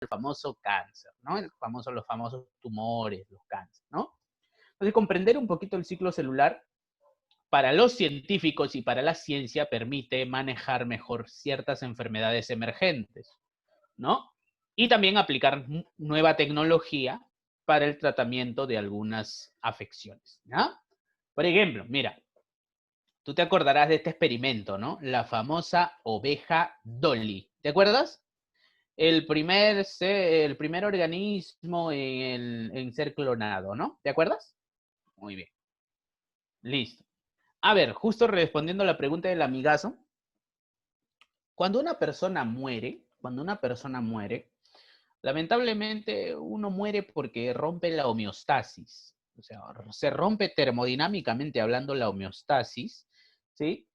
el famoso cáncer, ¿no? Los famosos tumores, los cánceres, ¿no? Entonces, comprender un poquito el ciclo celular para los científicos y para la ciencia permite manejar mejor ciertas enfermedades emergentes, ¿no? Y también aplicar nueva tecnología para el tratamiento de algunas afecciones, ¿no? Por ejemplo, mira, tú te acordarás de este experimento, ¿no? La famosa oveja Dolly. ¿Te acuerdas? El primer organismo en ser clonado, ¿no? ¿Te acuerdas? Muy bien. Listo. A ver, justo respondiendo a la pregunta del amigazo, cuando una persona muere, lamentablemente uno muere porque rompe la homeostasis. O sea, se rompe termodinámicamente hablando la homeostasis, ¿sí?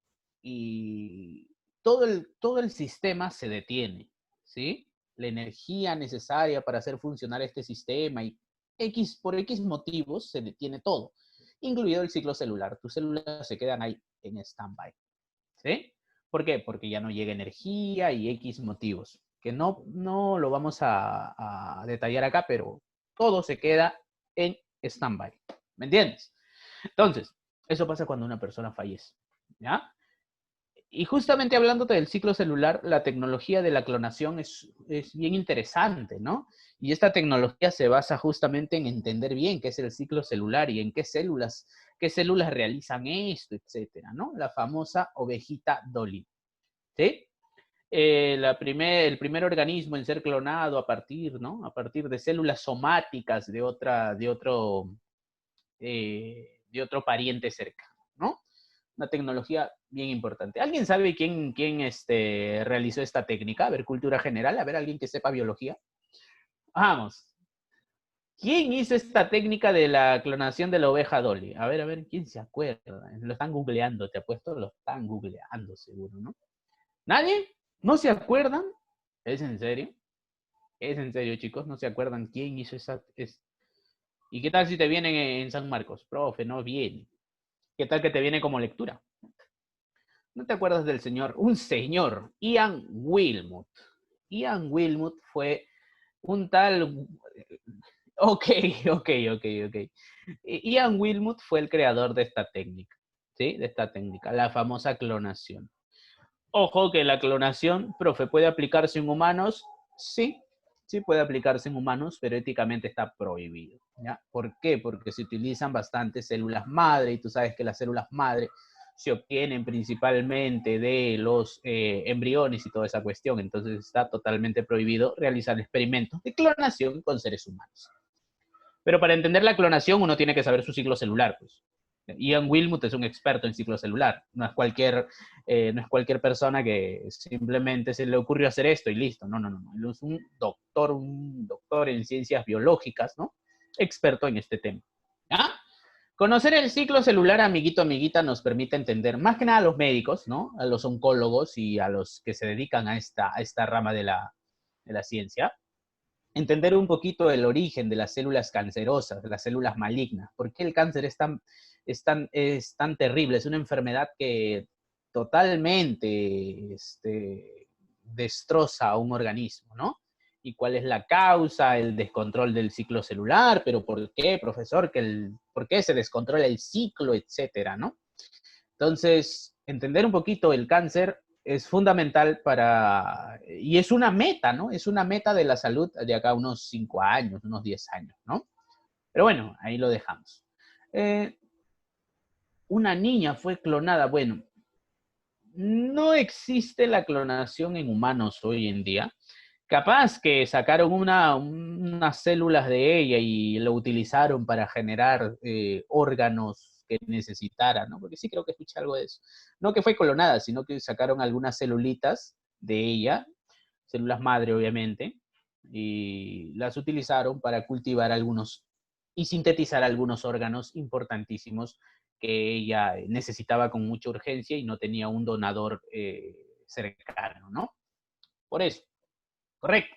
Y todo el sistema se detiene, ¿sí? La energía necesaria para hacer funcionar este sistema y por X motivos se detiene todo, incluido el ciclo celular. Tus células se quedan ahí en stand-by, ¿sí? ¿Por qué? Porque ya no llega energía y X motivos, que no lo vamos a detallar acá, pero todo se queda en stand-by. ¿Me entiendes? Entonces, eso pasa cuando una persona fallece, ¿ya? Y justamente hablándote del ciclo celular, la tecnología de la clonación es bien interesante, ¿no? Y esta tecnología se basa justamente en entender bien qué es el ciclo celular y en qué células realizan esto, etcétera, ¿no? La famosa ovejita Dolly, ¿sí? El primer organismo en ser clonado a partir, ¿no? A partir de células somáticas de otro pariente cercano, ¿no? Una tecnología bien importante. ¿Alguien sabe quién realizó esta técnica? A ver, cultura general, a ver, alguien que sepa biología. Vamos. ¿Quién hizo esta técnica de la clonación de la oveja Dolly? A ver, ¿quién se acuerda? Lo están googleando, te apuesto, lo están googleando seguro, ¿no? ¿Nadie? ¿No se acuerdan? ¿Es en serio? ¿Es en serio, chicos? ¿No se acuerdan quién hizo esa? ¿Y qué tal si te vienen en San Marcos? Profe, no viene. ¿Qué tal que te viene como lectura? ¿No te acuerdas del señor? Un señor, Ian Wilmut. Ian Wilmut fue un tal... Ok, ok. Ian Wilmut fue el creador de esta técnica, ¿sí? De esta técnica, la famosa clonación. Ojo que la clonación, profe, ¿puede aplicarse en humanos? Sí, sí puede aplicarse en humanos, pero éticamente está prohibido, ¿ya? ¿Por qué? Porque se utilizan bastantes células madre y tú sabes que las células madre se obtienen principalmente de los embriones y toda esa cuestión, entonces está totalmente prohibido realizar experimentos de clonación con seres humanos. Pero para entender la clonación uno tiene que saber su ciclo celular, pues. Ian Wilmut es un experto en ciclo celular, no es cualquier persona que simplemente se le ocurrió hacer esto y listo, no, él es un doctor en ciencias biológicas, ¿no? Experto en este tema. ¿Ah? Conocer el ciclo celular, amiguito, amiguita, nos permite entender más que nada a los médicos, ¿no? A los oncólogos y a los que se dedican a esta rama de la ciencia, entender un poquito el origen de las células cancerosas, de las células malignas. ¿Por qué el cáncer es tan terrible? Es una enfermedad que totalmente destroza a un organismo, ¿no? ¿Y cuál es la causa? El descontrol del ciclo celular, pero ¿por qué, profesor? ¿Por qué se descontrola el ciclo, etcétera, ¿no? Entonces, entender un poquito el cáncer es fundamental y es una meta, ¿no? Es una meta de la salud de acá unos 5 años, unos 10 años, ¿no? Pero bueno, ahí lo dejamos. Una niña fue clonada. Bueno, no existe la clonación en humanos hoy en día. Capaz que sacaron unas células de ella y lo utilizaron para generar órganos que necesitara, ¿no? Porque sí creo que escuché algo de eso. No que fue clonada, sino que sacaron algunas celulitas de ella, células madre obviamente, y las utilizaron para cultivar algunos y sintetizar algunos órganos importantísimos que ella necesitaba con mucha urgencia y no tenía un donador cercano, ¿no? Por eso. Correcto.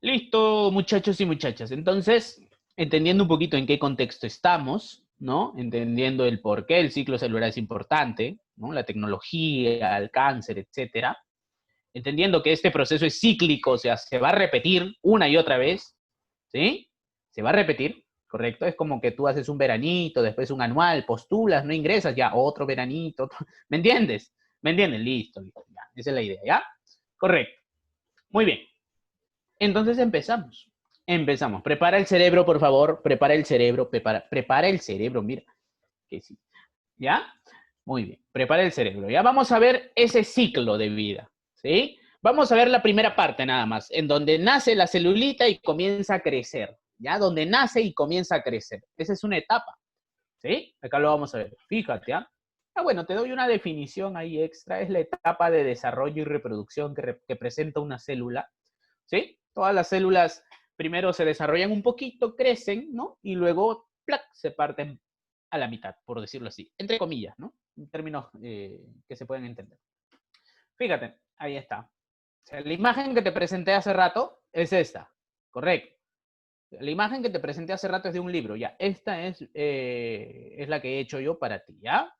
Listo, muchachos y muchachas. Entonces, entendiendo un poquito en qué contexto estamos, ¿no? Entendiendo el por qué el ciclo celular es importante, ¿no? La tecnología, el cáncer, etcétera. entendiendo que este proceso es cíclico, o sea, se va a repetir una y otra vez, ¿sí? Se va a repetir, ¿correcto? Es como que tú haces un veranito, después un anual, postulas, no ingresas, ya otro veranito, ¿me entiendes? ¿Me entiendes? Listo, listo, ya, esa es la idea, ¿ya? Correcto. Muy bien. Entonces empezamos. Empezamos. Prepara el cerebro, por favor. Prepara el cerebro. Prepara el cerebro, mira. Que sí. ¿Ya? Muy bien. Prepara el cerebro. Ya vamos a ver ese ciclo de vida. ¿Sí? Vamos a ver la primera parte nada más, en donde nace la celulita y comienza a crecer. ¿Ya? Donde nace y comienza a crecer. Esa es una etapa. ¿Sí? Acá lo vamos a ver. Fíjate, ¿ah? Bueno, te doy una definición ahí extra. Es la etapa de desarrollo y reproducción que presenta una célula. ¿Sí? Todas las células primero se desarrollan un poquito, crecen, ¿no? Y luego, ¡plac!, se parten a la mitad, por decirlo así. Entre comillas, ¿no? En términos que se pueden entender. Fíjate, ahí está. O sea, la imagen que te presenté hace rato es esta. Correcto. La imagen que te presenté hace rato es de un libro, ya. Esta es la que he hecho yo para ti, ¿ya?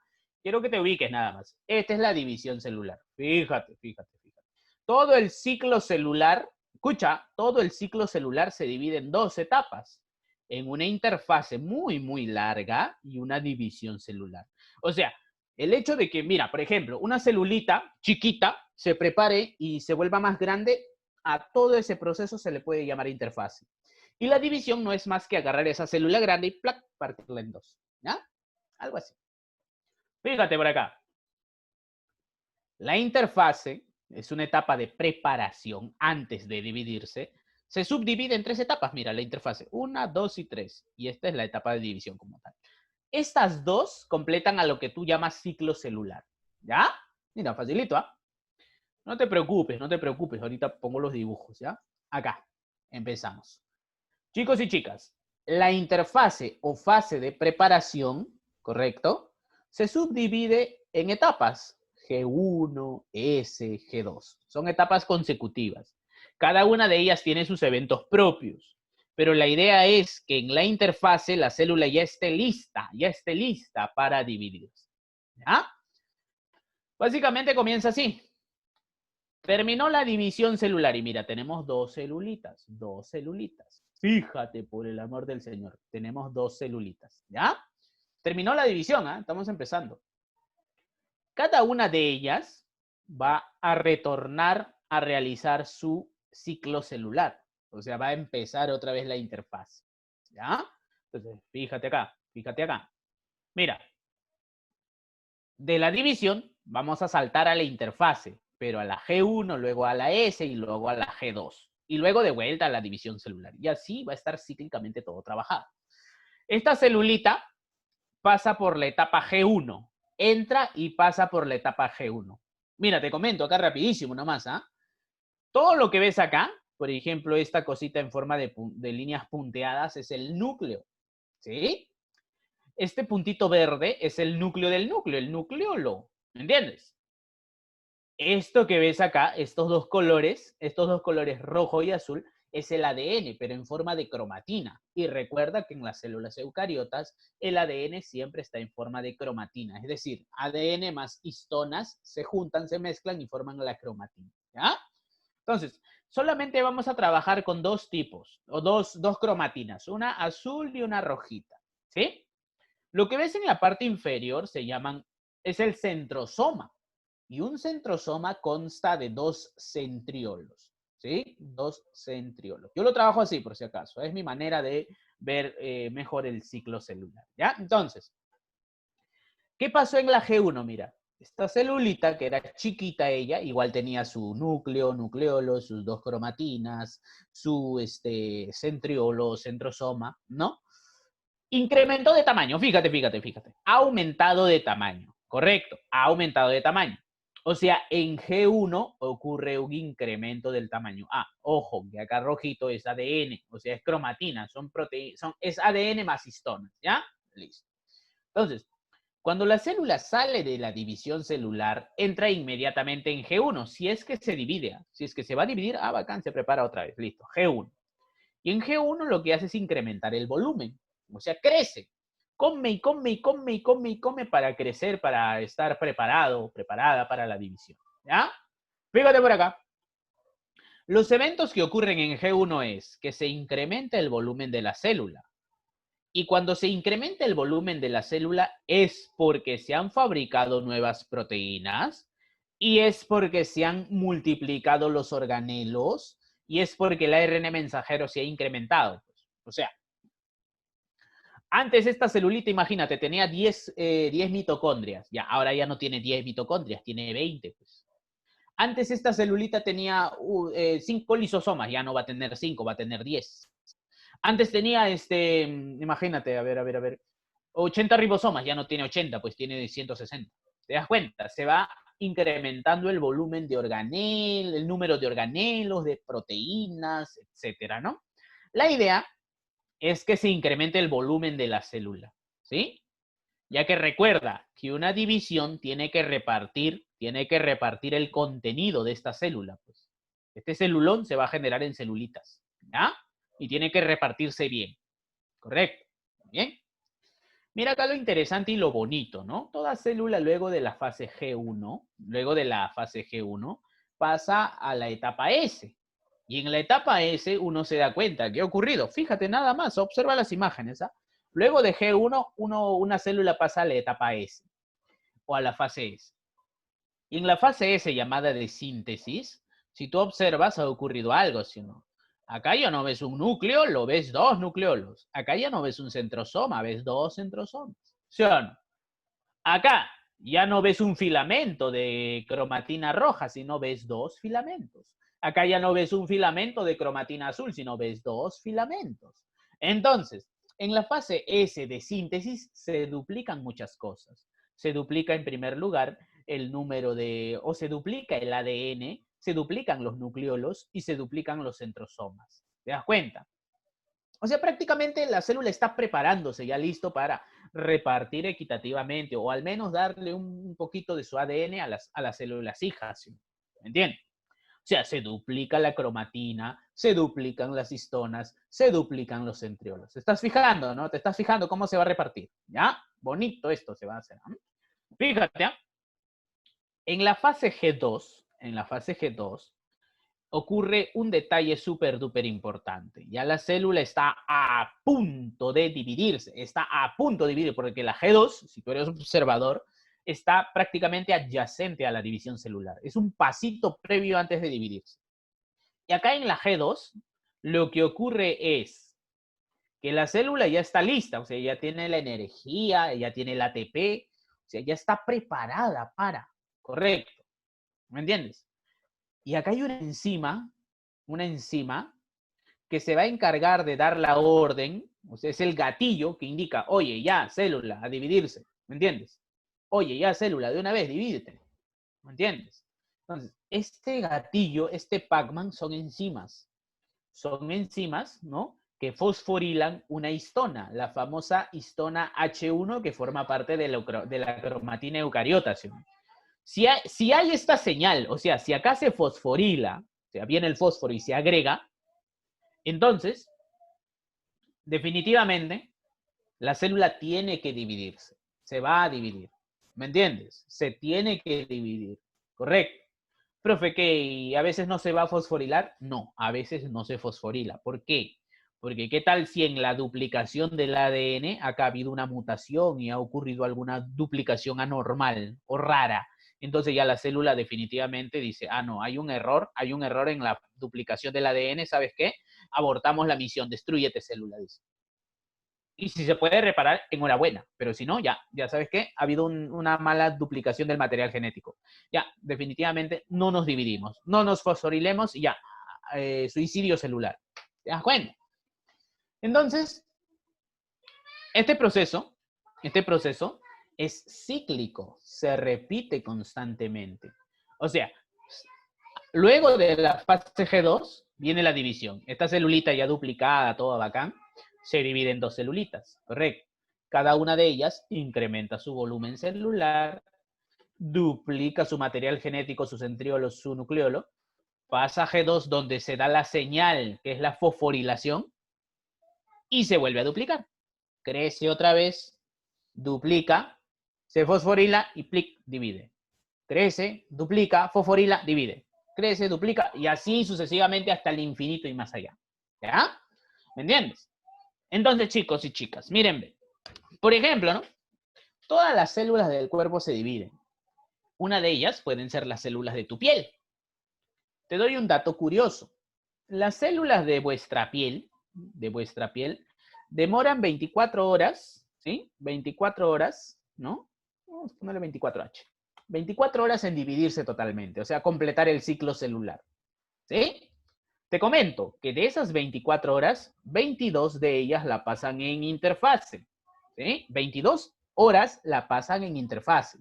Quiero que te ubiques nada más. Esta es la división celular. Fíjate, fíjate, fíjate. Todo el ciclo celular, escucha, todo el ciclo celular se divide en dos etapas. En una interfase muy, muy larga y una división celular. O sea, el hecho de que, mira, por ejemplo, una celulita chiquita se prepare y se vuelva más grande, a todo ese proceso se le puede llamar interfase. Y la división no es más que agarrar esa célula grande y ¡plac!, partirla en dos. ¿Ya? Algo así. Fíjate por acá. La interfase es una etapa de preparación antes de dividirse. Se subdivide en tres etapas. Mira, la interfase 1, 2 y 3. Y esta es la etapa de división como tal. Estas dos completan a lo que tú llamas ciclo celular. ¿Ya? Mira, facilito, ¿ah? No te preocupes, no te preocupes. Ahorita pongo los dibujos, ¿ya? Acá. Empezamos. Chicos y chicas, la interfase o fase de preparación, ¿correcto? Se subdivide en etapas. G1, S, G2. Son etapas consecutivas. Cada una de ellas tiene sus eventos propios. Pero la idea es que en la interfase la célula ya esté lista para dividirse. ¿Ya? Básicamente comienza así. Terminó la división celular y mira, tenemos dos celulitas. Fíjate, por el amor del Señor, tenemos dos celulitas, ¿ya? Terminó la división, ¿eh? Estamos empezando. Cada una de ellas va a retornar a realizar su ciclo celular. O sea, va a empezar otra vez la interfaz, ¿ya? Entonces, fíjate acá, fíjate acá. Mira, de la división vamos a saltar a la interfase, pero a la G1, luego a la S y luego a la G2. Y luego de vuelta a la división celular. Y así va a estar cíclicamente todo trabajado. Esta celulita pasa por la etapa G1. Entra y pasa por la etapa G1. Mira, te comento acá rapidísimo nomás, ¿ah? Todo lo que ves acá, por ejemplo, esta cosita en forma de líneas punteadas es el núcleo, ¿sí? Este puntito verde es el núcleo del núcleo, el nucleolo, ¿me entiendes? Esto que ves acá, estos dos colores rojo y azul, es el ADN, pero en forma de cromatina. Y recuerda que en las células eucariotas el ADN siempre está en forma de cromatina. Es decir, ADN más histonas se juntan, se mezclan y forman la cromatina. ¿Ya? Entonces, solamente vamos a trabajar con dos tipos, o dos cromatinas, una azul y una rojita. ¿Sí? Lo que ves en la parte inferior es el centrosoma. Y un centrosoma consta de dos centriolos, ¿sí? Dos centriolos. Yo lo trabajo así, por si acaso. Es mi manera de ver mejor el ciclo celular, ¿ya? Entonces, ¿qué pasó en la G1? Mira, esta celulita, que era chiquita ella, igual tenía su núcleo, nucleolo, sus dos cromatinas, su centriolo, centrosoma, ¿no? Incrementó de tamaño, fíjate, fíjate, fíjate. Ha aumentado de tamaño, correcto, ha aumentado de tamaño. O sea, en G1 ocurre un incremento del tamaño. Ah, ojo, que acá rojito es ADN, o sea, es cromatina, es ADN más histonas, ¿ya? Listo. Entonces, cuando la célula sale de la división celular, entra inmediatamente en G1, si es que se divide. Si es que se va a dividir, bacán, se prepara otra vez, listo, G1. Y en G1 lo que hace es incrementar el volumen, o sea, crece. Come y come y come y come y come para crecer, para estar preparada para la división. ¿Ya? Fíjate por acá. Los eventos que ocurren en G1 es que se incrementa el volumen de la célula. Y cuando se incrementa el volumen de la célula es porque se han fabricado nuevas proteínas y es porque se han multiplicado los organelos y es porque el ARN mensajero se ha incrementado. O sea, antes esta celulita, imagínate, tenía 10 mitocondrias. Ya, ahora ya no tiene 10 mitocondrias, tiene 20. Pues. Antes esta celulita tenía 5 lisosomas, ya no va a tener 5, va a tener 10. Antes tenía, imagínate, a ver, 80 ribosomas, ya no tiene 80, pues tiene 160. ¿Te das cuenta? Se va incrementando el volumen de organel, el número de organelos, de proteínas, etcétera, ¿no? La idea es que se incremente el volumen de la célula, ¿sí? Ya que recuerda que una división tiene que repartir el contenido de esta célula. Pues. Este celulón se va a generar en celulitas, ¿ya? Y tiene que repartirse bien, ¿correcto? Bien. Mira acá lo interesante y lo bonito, ¿no? Toda célula luego de la fase G1, pasa a la etapa S. Y en la etapa S uno se da cuenta, ¿qué ha ocurrido? Fíjate nada más, observa las imágenes, ¿ah? Luego de G1, una célula pasa a la etapa S o a la fase S. Y en la fase S llamada de síntesis, si tú observas, ha ocurrido algo, ¿sí o no? Acá ya no ves un núcleo, lo ves dos nucleolos. Acá ya no ves un centrosoma, ves dos centrosomas. ¿Sí o no? Acá ya no ves un filamento de cromatina roja, sino ves dos filamentos. Acá ya no ves un filamento de cromatina azul, sino ves dos filamentos. Entonces, en la fase S de síntesis se duplican muchas cosas. Se duplica en primer lugar el número de, o se duplica el ADN, se duplican los nucleolos y se duplican los centrosomas. ¿Te das cuenta? O sea, prácticamente la célula está preparándose ya listo para repartir equitativamente o al menos darle un poquito de su ADN a las células hijas. ¿Me entiendes? O sea, se duplica la cromatina, se duplican las histonas, se duplican los centriolos. ¿Te estás fijando, no? ¿Te estás fijando cómo se va a repartir? ¿Ya? Bonito esto se va a hacer. ¿No? Fíjate, ¿eh? En la fase G2, ocurre un detalle súper duper importante. Ya la célula está a punto de dividirse, porque la G2, si tú eres observador, está prácticamente adyacente a la división celular. Es un pasito previo antes de dividirse. Y acá en la G2, lo que ocurre es que la célula ya está lista, o sea, ya tiene la energía, ya tiene el ATP, o sea, ya está preparada para, correcto, ¿me entiendes? Y acá hay una enzima que se va a encargar de dar la orden, o sea, es el gatillo que indica, oye, ya, célula, a dividirse, ¿me entiendes? Oye, ya, célula, de una vez, divídete, ¿me entiendes? Entonces, este gatillo, este Pac-Man son enzimas, ¿no? Que fosforilan una histona, la famosa histona H1 que forma parte de la cromatina eucariota, ¿sí? Si hay esta señal, o sea, si acá se fosforila, o sea, viene el fósforo y se agrega, entonces, definitivamente, la célula tiene que dividirse, se va a dividir, ¿me entiendes? Se tiene que dividir, correcto. Profe, ¿que a veces no se va a fosforilar? No, a veces no se fosforila. ¿Por qué? Porque ¿qué tal si en la duplicación del ADN acá ha habido una mutación y ha ocurrido alguna duplicación anormal o rara? Entonces ya la célula definitivamente dice, ah, no, hay un error en la duplicación del ADN, ¿sabes qué? Abortamos la misión, destrúyete célula, dice. Y si se puede reparar, enhorabuena. Pero si no, ya sabes qué, ha habido una mala duplicación del material genético. Ya, definitivamente no nos dividimos, no nos fosforilemos y ya, suicidio celular. ¿Te das cuenta? Entonces, este proceso es cíclico, se repite constantemente. O sea, luego de la fase G2 viene la división. Esta celulita ya duplicada, toda bacán, se divide en dos celulitas, correcto. Cada una de ellas incrementa su volumen celular, duplica su material genético, su centriolo, su nucleolo, pasa a G2 donde se da la señal, que es la fosforilación, y se vuelve a duplicar. Crece otra vez, duplica, se fosforila y plic, divide. Crece, duplica, fosforila, divide. crece, duplica, y así sucesivamente hasta el infinito y más allá. ¿Ya? ¿Me entiendes? Entonces, chicos y chicas, miren, por ejemplo, ¿no? Todas las células del cuerpo se dividen. Una de ellas pueden ser las células de tu piel. Te doy un dato curioso. Las células de vuestra piel, demoran 24 horas, ¿sí? 24 horas, ¿no? Vamos a ponerle 24H. 24 horas en dividirse totalmente, o sea, completar el ciclo celular, ¿sí? Te comento que de esas 24 horas, 22 de ellas la pasan en interfase, ¿sí? 22 horas la pasan en interfase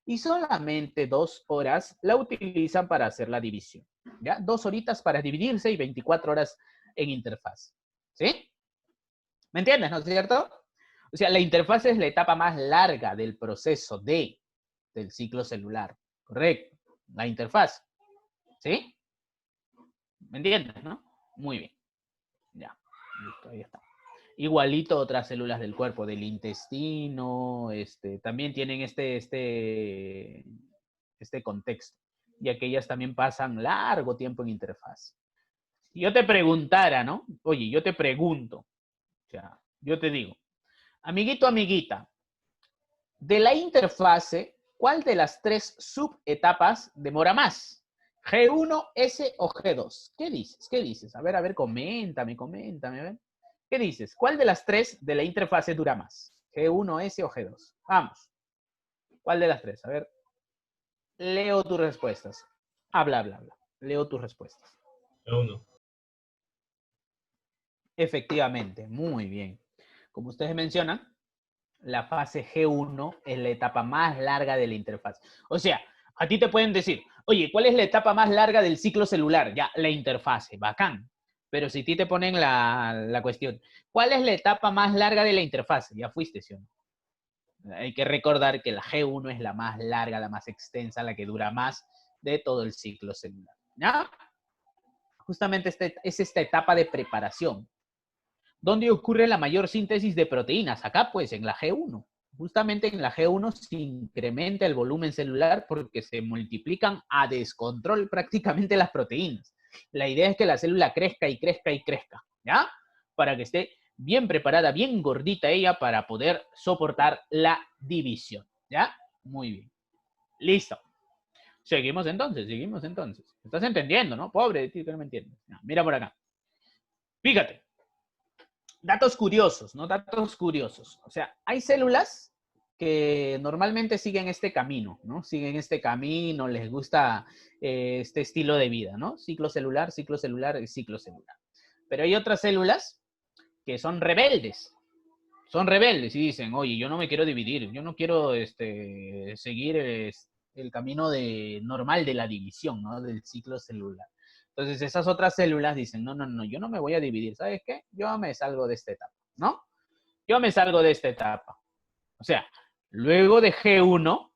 y solamente 2 horas la utilizan para hacer la división, ¿ya? 2 horitas para dividirse y 24 horas en interfaz, ¿sí? ¿Me entiendes, no es cierto? O sea, la interfaz es la etapa más larga del proceso del ciclo celular, ¿correcto? La interfaz, ¿sí? ¿Me entiendes, no? Muy bien, ya, listo, ahí está. Igualito otras células del cuerpo, del intestino, también tienen este contexto, ya que ellas también pasan largo tiempo en interfaz. Si yo te preguntara, ¿no? Oye, yo te pregunto, o sea, yo te digo, amiguito, amiguita, de la interfase, ¿cuál de las 3 subetapas demora más? ¿G1, S o G2? ¿Qué dices? ¿Qué dices? A ver, coméntame, a ver. ¿Qué dices? ¿Cuál de las 3 de la interfase dura más? ¿G1, S o G2? Vamos. ¿Cuál de las 3? A ver, leo tus respuestas. Habla, habla, habla. Leo tus respuestas. G1. Efectivamente, muy bien. Como ustedes mencionan, la fase G1 es la etapa más larga de la interfaz. O sea, a ti te pueden decir, oye, ¿cuál es la etapa más larga del ciclo celular? Ya, la interfase, bacán. Pero si a ti te ponen la cuestión, ¿cuál es la etapa más larga de la interfase? Ya fuiste, ¿sí o no? Hay que recordar que la G1 es la más larga, la más extensa, la que dura más de todo el ciclo celular. ¿Ya? Justamente es esta etapa de preparación. ¿Dónde ocurre la mayor síntesis de proteínas? Acá, pues, en la G1. Justamente en la G1 se incrementa el volumen celular porque se multiplican a descontrol prácticamente las proteínas. La idea es que la célula crezca y crezca y crezca, ¿ya? Para que esté bien preparada, bien gordita ella para poder soportar la división, ¿ya? Muy bien. Listo. Seguimos entonces. ¿Estás entendiendo, no? Pobre de ti que no me entiendes. No, mira por acá. Fíjate. Datos curiosos, ¿no? Datos curiosos. O sea, hay células que normalmente siguen este camino, ¿no? Siguen este camino, les gusta este estilo de vida, ¿no? Ciclo celular y ciclo celular. Pero hay otras células que son rebeldes y dicen, oye, yo no me quiero dividir, yo no quiero seguir el camino normal de la división, ¿no? Del ciclo celular. Entonces esas otras células dicen, no, no, no, yo no me voy a dividir, ¿sabes qué? Yo me salgo de esta etapa, ¿no? Yo me salgo de esta etapa. O sea, luego de G1,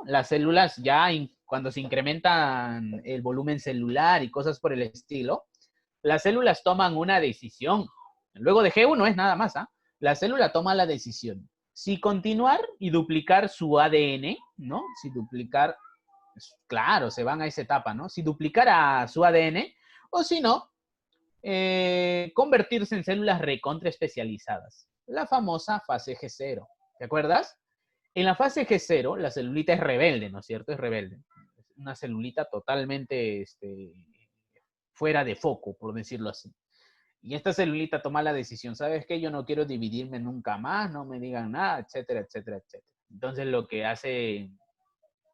las células ya cuando se incrementan el volumen celular y cosas por el estilo, las células toman una decisión. Luego de G1 es nada más, ¿ah? La célula toma la decisión. Si continuar y duplicar su ADN, ¿no? Si duplicar, claro, se van a esa etapa, ¿no? Si duplicar a su ADN, o si no, convertirse en células recontra especializadas. La famosa fase G0. ¿Te acuerdas? En la fase G0, la celulita es rebelde, ¿no es cierto? Es rebelde. Es una celulita totalmente fuera de foco, por decirlo así. Y esta celulita toma la decisión, ¿sabes qué? Yo no quiero dividirme nunca más, no me digan nada, etcétera, etcétera, etcétera. Entonces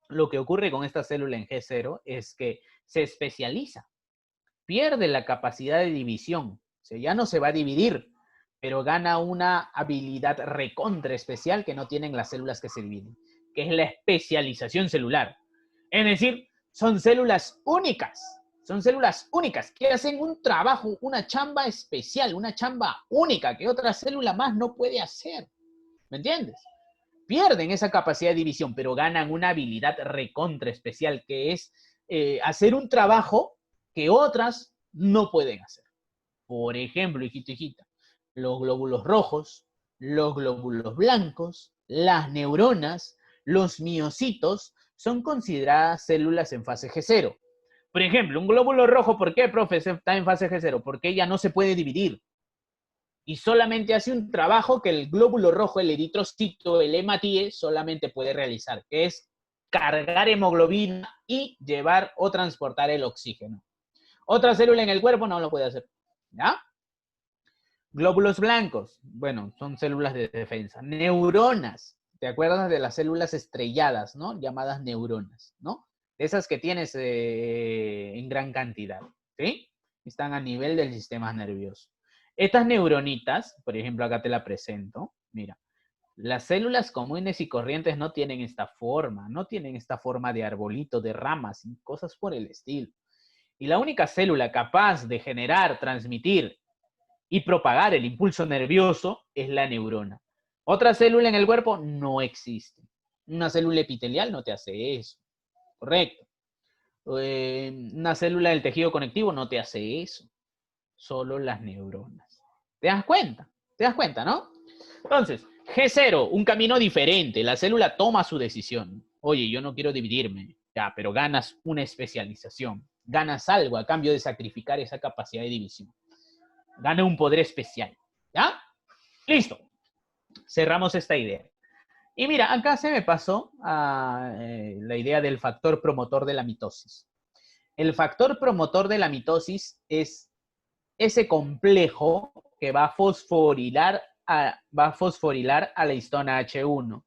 lo que ocurre con esta célula en G0 es que se especializa, pierde la capacidad de división, o sea, ya no se va a dividir, pero gana una habilidad recontra especial que no tienen las células que se dividen, que es la especialización celular. Es decir, son células únicas que hacen un trabajo, una chamba especial, una chamba única que otra célula más no puede hacer. ¿Me entiendes? Pierden esa capacidad de división, pero ganan una habilidad recontra especial que es hacer un trabajo que otras no pueden hacer. Por ejemplo, hijito, hijita, los glóbulos rojos, los glóbulos blancos, las neuronas, los miocitos son consideradas células en fase G0. Por ejemplo, un glóbulo rojo, ¿por qué, profe, está en fase G0? Porque ya no se puede dividir. Y solamente hace un trabajo que el glóbulo rojo, el eritrocito, el hematíe, solamente puede realizar, que es cargar hemoglobina y llevar o transportar el oxígeno. Otra célula en el cuerpo no lo puede hacer. ¿Ya? Glóbulos blancos, bueno, son células de defensa. Neuronas, ¿te acuerdas de las células estrelladas, ¿no? Llamadas neuronas, ¿no? Esas que tienes en gran cantidad, ¿sí? Están a nivel del sistema nervioso. Estas neuronitas, por ejemplo, acá te la presento, mira, las células comunes y corrientes no tienen esta forma, no tienen esta forma de arbolito, de ramas y cosas por el estilo. Y la única célula capaz de generar, transmitir y propagar el impulso nervioso es la neurona. Otra célula en el cuerpo no existe. Una célula epitelial no te hace eso, correcto. Una célula del tejido conectivo no te hace eso. Solo las neuronas. ¿Te das cuenta? ¿Te das cuenta, no? Entonces, G0, un camino diferente. La célula toma su decisión. Oye, yo no quiero dividirme. Ya, pero ganas una especialización. Ganas algo a cambio de sacrificar esa capacidad de división. Gana un poder especial. ¿Ya? Listo. Cerramos esta idea. Y mira, acá se me pasó la idea del factor promotor de la mitosis. El factor promotor de la mitosis es ese complejo que va a fosforilar a la histona H1.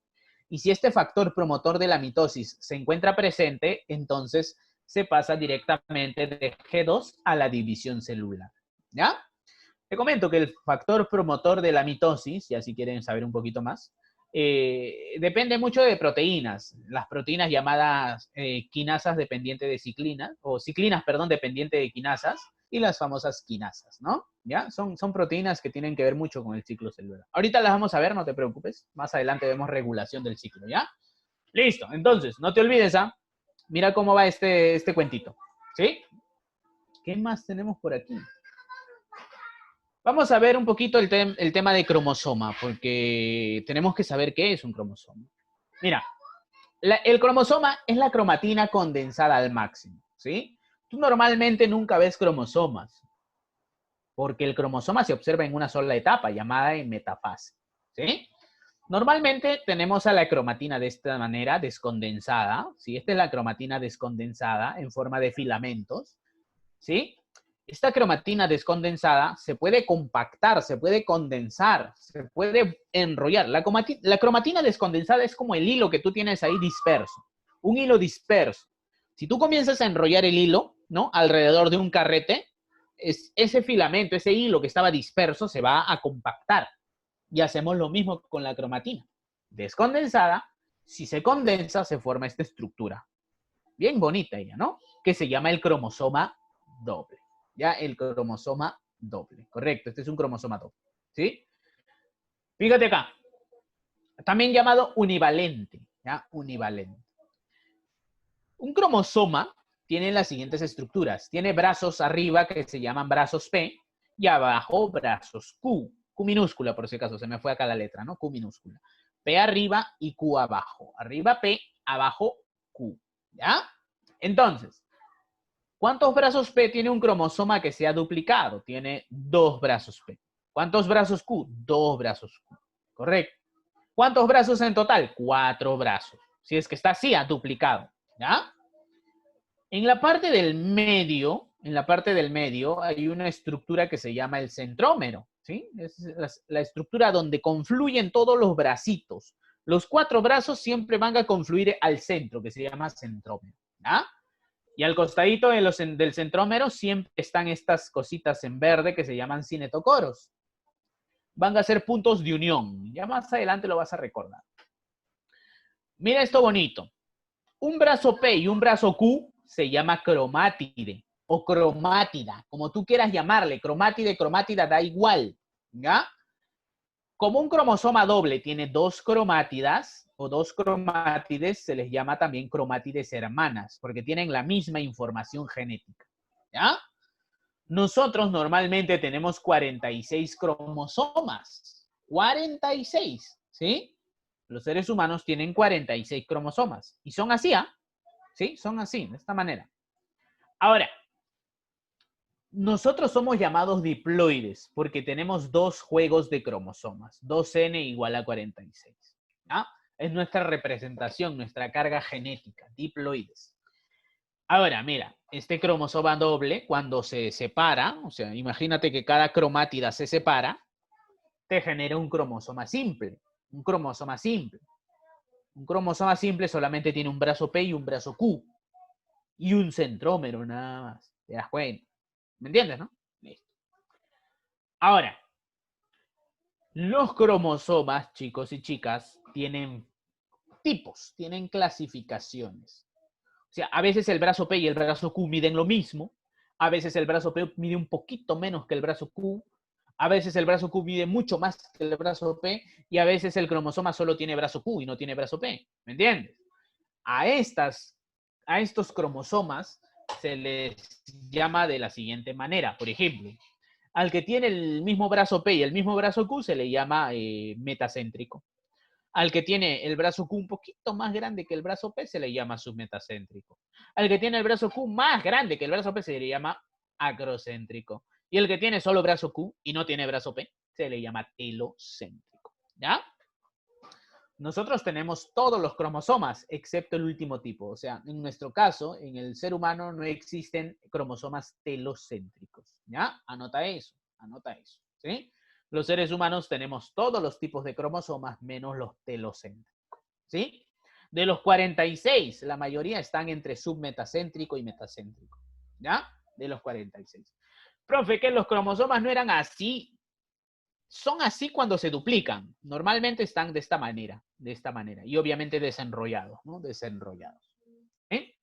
Y si este factor promotor de la mitosis se encuentra presente, entonces se pasa directamente de G2 a la división celular. ¿Ya? Te comento que el factor promotor de la mitosis, ya si quieren saber un poquito más, depende mucho de proteínas. Las proteínas llamadas quinasas dependientes de ciclinas, o ciclinas, perdón, dependientes de quinasas, y las famosas quinasas, ¿no? ¿Ya? Son proteínas que tienen que ver mucho con el ciclo celular. Ahorita las vamos a ver, no te preocupes. Más adelante vemos regulación del ciclo, ¿ya? Listo. Entonces, no te olvides, ¿ah? Mira cómo va este cuentito, ¿sí? ¿Qué más tenemos por aquí? Vamos a ver un poquito el tema de cromosoma, porque tenemos que saber qué es un cromosoma. Mira, el cromosoma es la cromatina condensada al máximo, ¿sí? Tú normalmente nunca ves cromosomas, porque el cromosoma se observa en una sola etapa, llamada en metafase, ¿sí? Normalmente tenemos a la cromatina de esta manera, descondensada, ¿sí? Esta es la cromatina descondensada en forma de filamentos, ¿sí? Esta cromatina descondensada se puede compactar, se puede condensar, se puede enrollar. La cromatina descondensada es como el hilo que tú tienes ahí disperso, un hilo disperso. Si tú comienzas a enrollar el hilo, ¿no? Alrededor de un carrete, ese filamento, ese hilo que estaba disperso se va a compactar. Y hacemos lo mismo con la cromatina. Descondensada, si se condensa, se forma esta estructura. Bien bonita ella, ¿no? Que se llama el cromosoma doble. Ya, el cromosoma doble. Correcto, este es un cromosoma doble. ¿Sí? Fíjate acá. También llamado univalente. ¿Ya? Univalente. Un cromosoma tiene las siguientes estructuras. Tiene brazos arriba que se llaman brazos P y abajo brazos Q. Q minúscula, por si acaso, se me fue acá la letra, ¿no? Q minúscula. P arriba y Q abajo. Arriba P, abajo Q. ¿Ya? Entonces, ¿cuántos brazos P tiene un cromosoma que sea duplicado? Tiene 2 brazos P. ¿Cuántos brazos Q? 2 brazos Q. Correcto. ¿Cuántos brazos en total? 4 brazos. Si es que está así, duplicado. ¿Ya? En la parte del medio, hay una estructura que se llama el centrómero. ¿Sí? Es la estructura donde confluyen todos los bracitos. Los 4 brazos siempre van a confluir al centro, que se llama centrómero. ¿Ya? Y al costadito del centrómero siempre están estas cositas en verde que se llaman cinetocoros. Van a ser puntos de unión. Ya más adelante lo vas a recordar. Mira esto bonito. Un brazo P y un brazo Q se llama cromátide o cromátida, como tú quieras llamarle. Cromátide, cromátida, da igual. ¿Ya? Como un cromosoma doble tiene 2 cromátidas o 2 cromátides, se les llama también cromátides hermanas, porque tienen la misma información genética. ¿Ya? Nosotros normalmente tenemos 46 cromosomas. 46, ¿sí? Los seres humanos tienen 46 cromosomas. Y son así, ¿ah? ¿Sí? Son así, de esta manera. Ahora, nosotros somos llamados diploides porque tenemos dos juegos de cromosomas, 2n igual a 46. ¿Ya? Es nuestra representación, nuestra carga genética, diploides. Ahora, mira, este cromosoma doble, cuando se separa, o sea, imagínate que cada cromátida se separa, te genera un cromosoma simple. Un cromosoma simple. Un cromosoma simple solamente tiene un brazo P y un brazo Q. Y un centrómero nada más. ¿Te das cuenta? ¿Me entiendes, no? Listo. Ahora, los cromosomas, chicos y chicas, tienen tipos, tienen clasificaciones. O sea, a veces el brazo P y el brazo Q miden lo mismo, a veces el brazo P mide un poquito menos que el brazo Q, a veces el brazo Q mide mucho más que el brazo P, y a veces el cromosoma solo tiene brazo Q y no tiene brazo P. ¿Me entiendes? A estos cromosomas se les llama de la siguiente manera. Por ejemplo, al que tiene el mismo brazo P y el mismo brazo Q se le llama metacéntrico. Al que tiene el brazo Q un poquito más grande que el brazo P se le llama submetacéntrico. Al que tiene el brazo Q más grande que el brazo P se le llama acrocéntrico. Y el que tiene solo brazo Q y no tiene brazo P se le llama telocéntrico. ¿Ya? Nosotros tenemos todos los cromosomas, excepto el último tipo. O sea, en nuestro caso, en el ser humano no existen cromosomas telocéntricos. ¿Ya? Anota eso, ¿sí? Los seres humanos tenemos todos los tipos de cromosomas menos los telocéntricos, ¿sí? De los 46, la mayoría están entre submetacéntrico y metacéntrico, ¿ya? De los 46. Profe, que los cromosomas no eran así. Son así cuando se duplican. Normalmente están de esta manera. Y obviamente desenrollados, ¿no? Desenrollados. ¿Eh?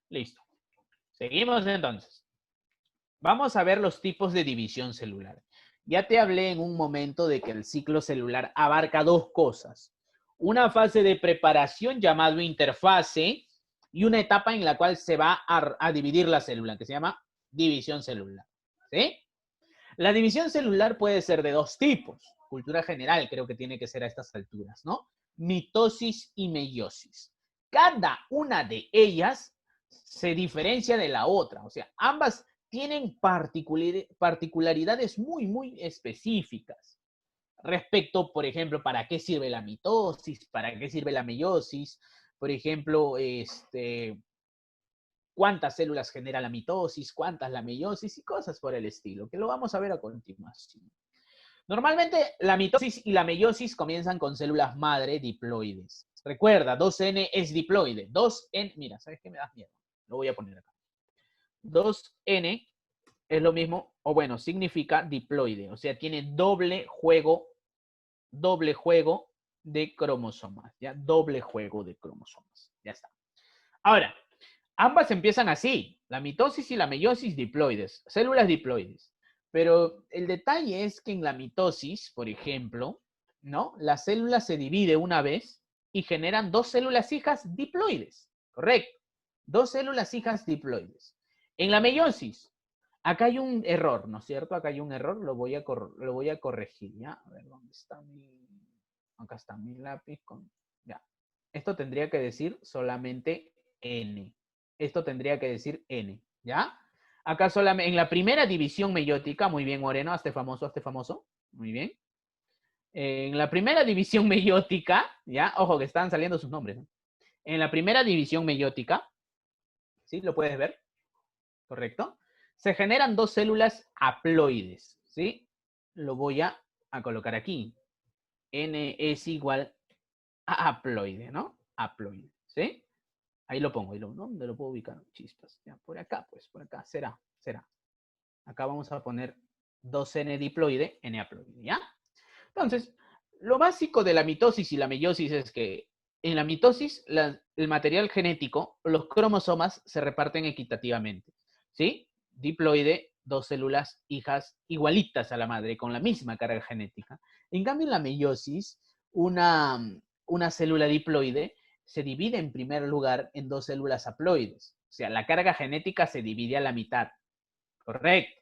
Listo. Seguimos entonces. Vamos a ver los tipos de división celular. Ya te hablé en un momento de que el ciclo celular abarca dos cosas. Una fase de preparación llamado interfase y una etapa en la cual se va a dividir la célula, que se llama división celular. ¿Sí? La división celular puede ser de dos tipos. Cultura general creo que tiene que ser a estas alturas, ¿no? Mitosis y meiosis. Cada una de ellas se diferencia de la otra. O sea, ambas tienen particularidades muy, muy específicas. Respecto, por ejemplo, para qué sirve la mitosis, para qué sirve la meiosis, por ejemplo, cuántas células genera la mitosis, cuántas la meiosis y cosas por el estilo, que lo vamos a ver a continuación. Normalmente la mitosis y la meiosis comienzan con células madre diploides. Recuerda, 2N es diploide. 2N, mira, ¿sabes qué me das miedo? Lo voy a poner acá. 2N es lo mismo, o bueno, significa diploide, o sea, tiene doble juego de cromosomas, ¿ya? Doble juego de cromosomas, ya está. Ahora, ambas empiezan así, la mitosis y la meiosis diploides, células diploides. Pero el detalle es que en la mitosis, por ejemplo, ¿no? La célula se divide una vez y generan dos células hijas diploides, ¿correcto? Dos células hijas diploides. En la meiosis, acá hay un error, ¿no es cierto? Acá hay un error, lo voy a corregir, ¿ya? A ver, ¿dónde está mi...? Acá está mi lápiz con... Ya. Esto tendría que decir solamente N. Esto tendría que decir N, ¿ya? Acá solamente, en la primera división meiótica, muy bien, Moreno, hazte famoso, muy bien. En la primera división meiótica, ¿ya? Ojo que están saliendo sus nombres, ¿no? En la primera división meiótica, ¿sí? ¿Lo puedes ver? ¿Correcto? Se generan dos células haploides, ¿sí? Lo voy a colocar aquí. N es igual a haploide, ¿no? Haploide, ¿sí? Ahí lo pongo, ¿dónde lo puedo ubicar? Chispas, ya, por acá, pues, por acá, será. Acá vamos a poner 2N diploide, N haploide, ¿ya? Entonces, lo básico de la mitosis y la meiosis es que en la mitosis el material genético, los cromosomas se reparten equitativamente, ¿sí? Diploide, dos células hijas igualitas a la madre, con la misma carga genética. En cambio, en la meiosis, una célula diploide se divide en primer lugar en dos células haploides. O sea, la carga genética se divide a la mitad. Correcto.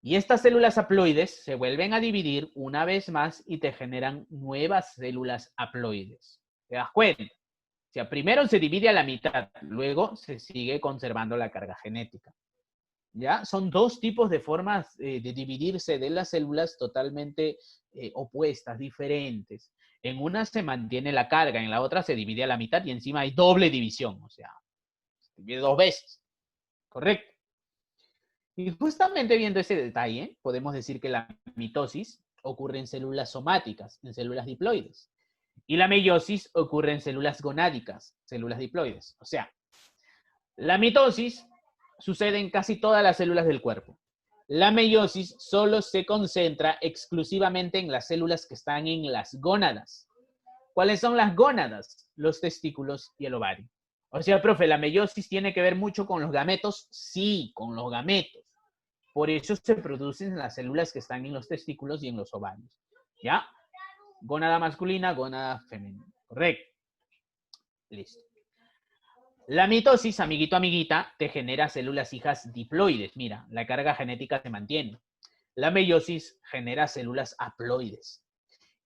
Y estas células haploides se vuelven a dividir una vez más y te generan nuevas células haploides. ¿Te das cuenta? sea, primero se divide a la mitad, luego se sigue conservando la carga genética. ¿Ya? Son dos tipos de formas de dividirse de las células totalmente opuestas, diferentes. En una se mantiene la carga, en la otra se divide a la mitad y encima hay doble división, o sea, se divide dos veces. ¿Correcto? Y justamente viendo ese detalle, podemos decir que la mitosis ocurre en células somáticas, en células diploides. Y la meiosis ocurre en células gonádicas, células diploides. O sea, la mitosis sucede en casi todas las células del cuerpo. La meiosis solo se concentra exclusivamente en las células que están en las gónadas. ¿Cuáles son las gónadas? Los testículos y el ovario. O sea, profe, ¿la meiosis tiene que ver mucho con los gametos? Sí, con los gametos. Por eso se producen las células que están en los testículos y en los ovarios. ¿Ya? Gónada masculina, gónada femenina. Correcto. Listo. La mitosis, amiguito, amiguita, te genera células hijas diploides. Mira, la carga genética se mantiene. La meiosis genera células haploides.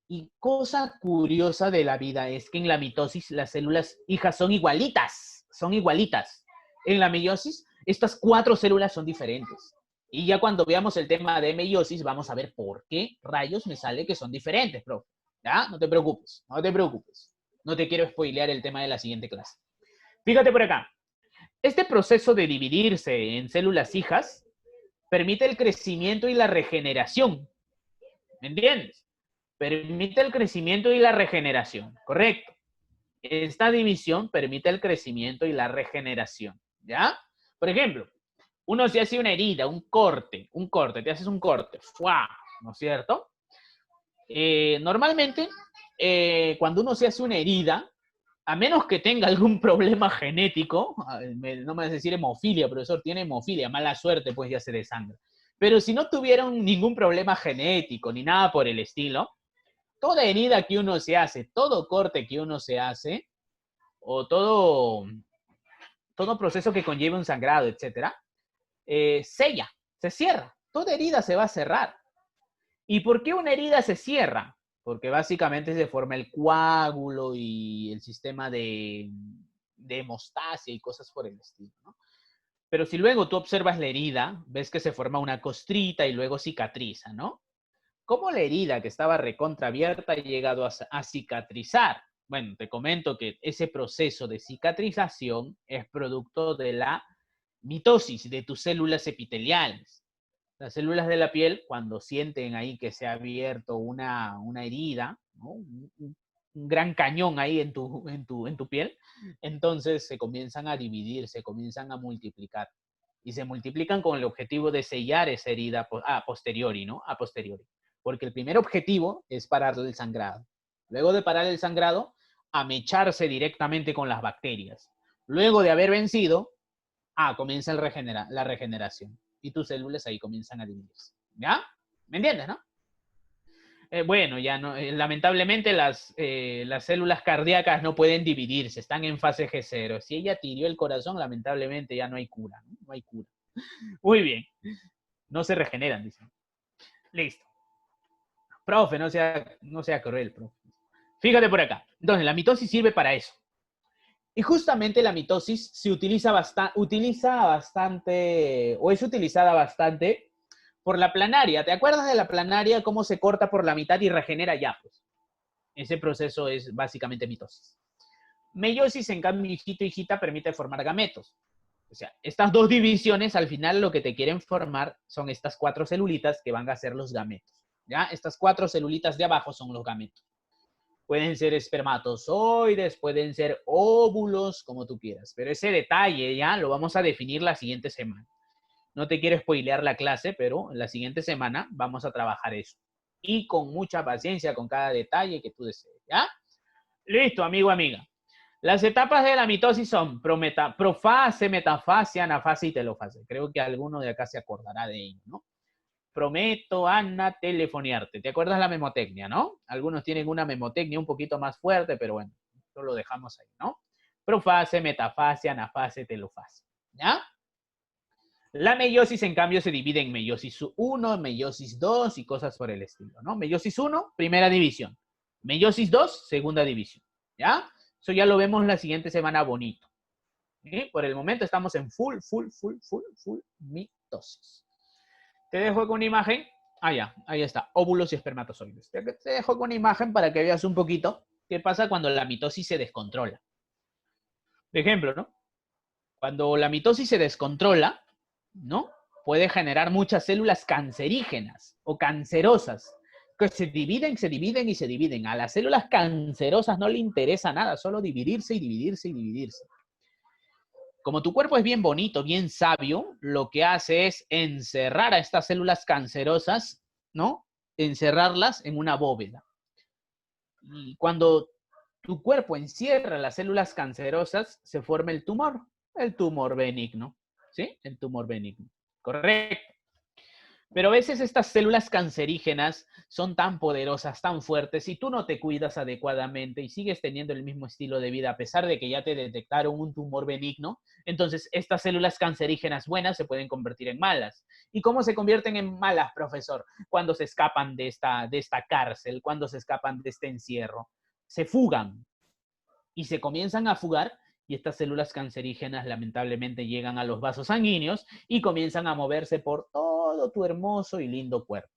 Y cosa curiosa de la vida es que en la mitosis las células hijas son igualitas. Son igualitas. En la meiosis, estas 4 células son diferentes. Y ya cuando veamos el tema de meiosis, vamos a ver por qué rayos me sale que son diferentes, profe. ¿Ya? No te preocupes, no te preocupes. No te quiero spoilear el tema de la siguiente clase. Fíjate por acá. Este proceso de dividirse en células hijas permite el crecimiento y la regeneración. ¿Me entiendes? Permite el crecimiento y la regeneración. Correcto. Esta división permite el crecimiento y la regeneración. ¿Ya? Por ejemplo, uno se hace una herida, un corte, te haces un corte, ¡fua! ¿No es cierto? Normalmente, cuando uno se hace una herida, a menos que tenga algún problema genético, no me vas a decir hemofilia, profesor, tiene hemofilia, mala suerte, pues ya se desangra. Pero si no tuvieran ningún problema genético ni nada por el estilo, toda herida que uno se hace, todo corte que uno se hace, o todo proceso que conlleve un sangrado, etcétera, sella, se cierra. Toda herida se va a cerrar. ¿Y por qué una herida se cierra? Porque básicamente se forma el coágulo y el sistema de hemostasia y cosas por el estilo, ¿no? Pero si luego tú observas la herida, ves que se forma una costrita y luego cicatriza, ¿no? ¿Cómo la herida que estaba recontraabierta ha llegado a cicatrizar? Bueno, te comento que ese proceso de cicatrización es producto de la mitosis de tus células epiteliales. Las células de la piel, cuando sienten ahí que se ha abierto una herida, ¿no? un gran cañón ahí en tu piel, entonces se comienzan a dividir, se comienzan a multiplicar. Y se multiplican con el objetivo de sellar esa herida a posteriori, ¿no? A posteriori. Porque el primer objetivo es parar el sangrado. Luego de parar el sangrado, amecharse directamente con las bacterias. Luego de haber vencido, comienza la regeneración. Y tus células ahí comienzan a dividirse. ¿Ya? ¿Me entiendes, no? Bueno, ya no, lamentablemente las células cardíacas no pueden dividirse, están en fase G0. Si ella tiró el corazón, lamentablemente ya no hay cura, ¿no? No hay cura. Muy bien. No se regeneran, dicen. Listo. Profe, no sea cruel, profe. Fíjate por acá. Entonces, la mitosis sirve para eso. Y justamente la mitosis se utiliza bastante, o es utilizada bastante por la planaria. ¿Te acuerdas de la planaria, cómo se corta por la mitad y regenera ya? Pues ese proceso es básicamente mitosis. Meiosis, en cambio, hijito, hijita, permite formar gametos. O sea, estas dos divisiones, al final lo que te quieren formar son estas 4 celulitas que van a ser los gametos. ¿Ya? Estas 4 celulitas de abajo son los gametos. Pueden ser espermatozoides, pueden ser óvulos, como tú quieras. Pero ese detalle ya lo vamos a definir la siguiente semana. No te quiero spoilear la clase, pero la siguiente semana vamos a trabajar eso. Y con mucha paciencia con cada detalle que tú desees, ¿ya? Listo, amigo, amiga. Las etapas de la mitosis son profase, metafase, anafase y telofase. Creo que alguno de acá se acordará de ello, ¿no? Prometo, Ana, telefoniarte. ¿Te acuerdas la memotecnia, no? Algunos tienen una memotecnia un poquito más fuerte, pero bueno, esto lo dejamos ahí, ¿no? Profase, metafase, anafase, telofase, ¿ya? La meiosis, en cambio, se divide en meiosis 1, meiosis 2 y cosas por el estilo, ¿no? Meiosis 1, primera división. Meiosis 2, segunda división, ¿ya? Eso ya lo vemos la siguiente semana bonito. ¿Sí? Por el momento estamos en full mitosis. Te dejo con una imagen. Ah, ya, ahí está. Óvulos y espermatozoides. Te dejo con una imagen para que veas un poquito qué pasa cuando la mitosis se descontrola. Por ejemplo, ¿no? Cuando la mitosis se descontrola, ¿no? Puede generar muchas células cancerígenas o cancerosas que se dividen y se dividen. A las células cancerosas no le interesa nada, solo dividirse y dividirse y dividirse. Como tu cuerpo es bien bonito, bien sabio, lo que hace es encerrar a estas células cancerosas, ¿no? Encerrarlas en una bóveda. Y cuando tu cuerpo encierra las células cancerosas, se forma el tumor benigno, ¿sí? El tumor benigno, correcto. Pero a veces estas células cancerígenas son tan poderosas, tan fuertes, y tú no te cuidas adecuadamente y sigues teniendo el mismo estilo de vida a pesar de que ya te detectaron un tumor benigno, entonces estas células cancerígenas buenas se pueden convertir en malas. ¿Y cómo se convierten en malas, profesor? Cuando se escapan de esta cárcel, cuando se escapan de este encierro. Se fugan y se comienzan a fugar y estas células cancerígenas lamentablemente llegan a los vasos sanguíneos y comienzan a moverse por todo tu hermoso y lindo cuerpo.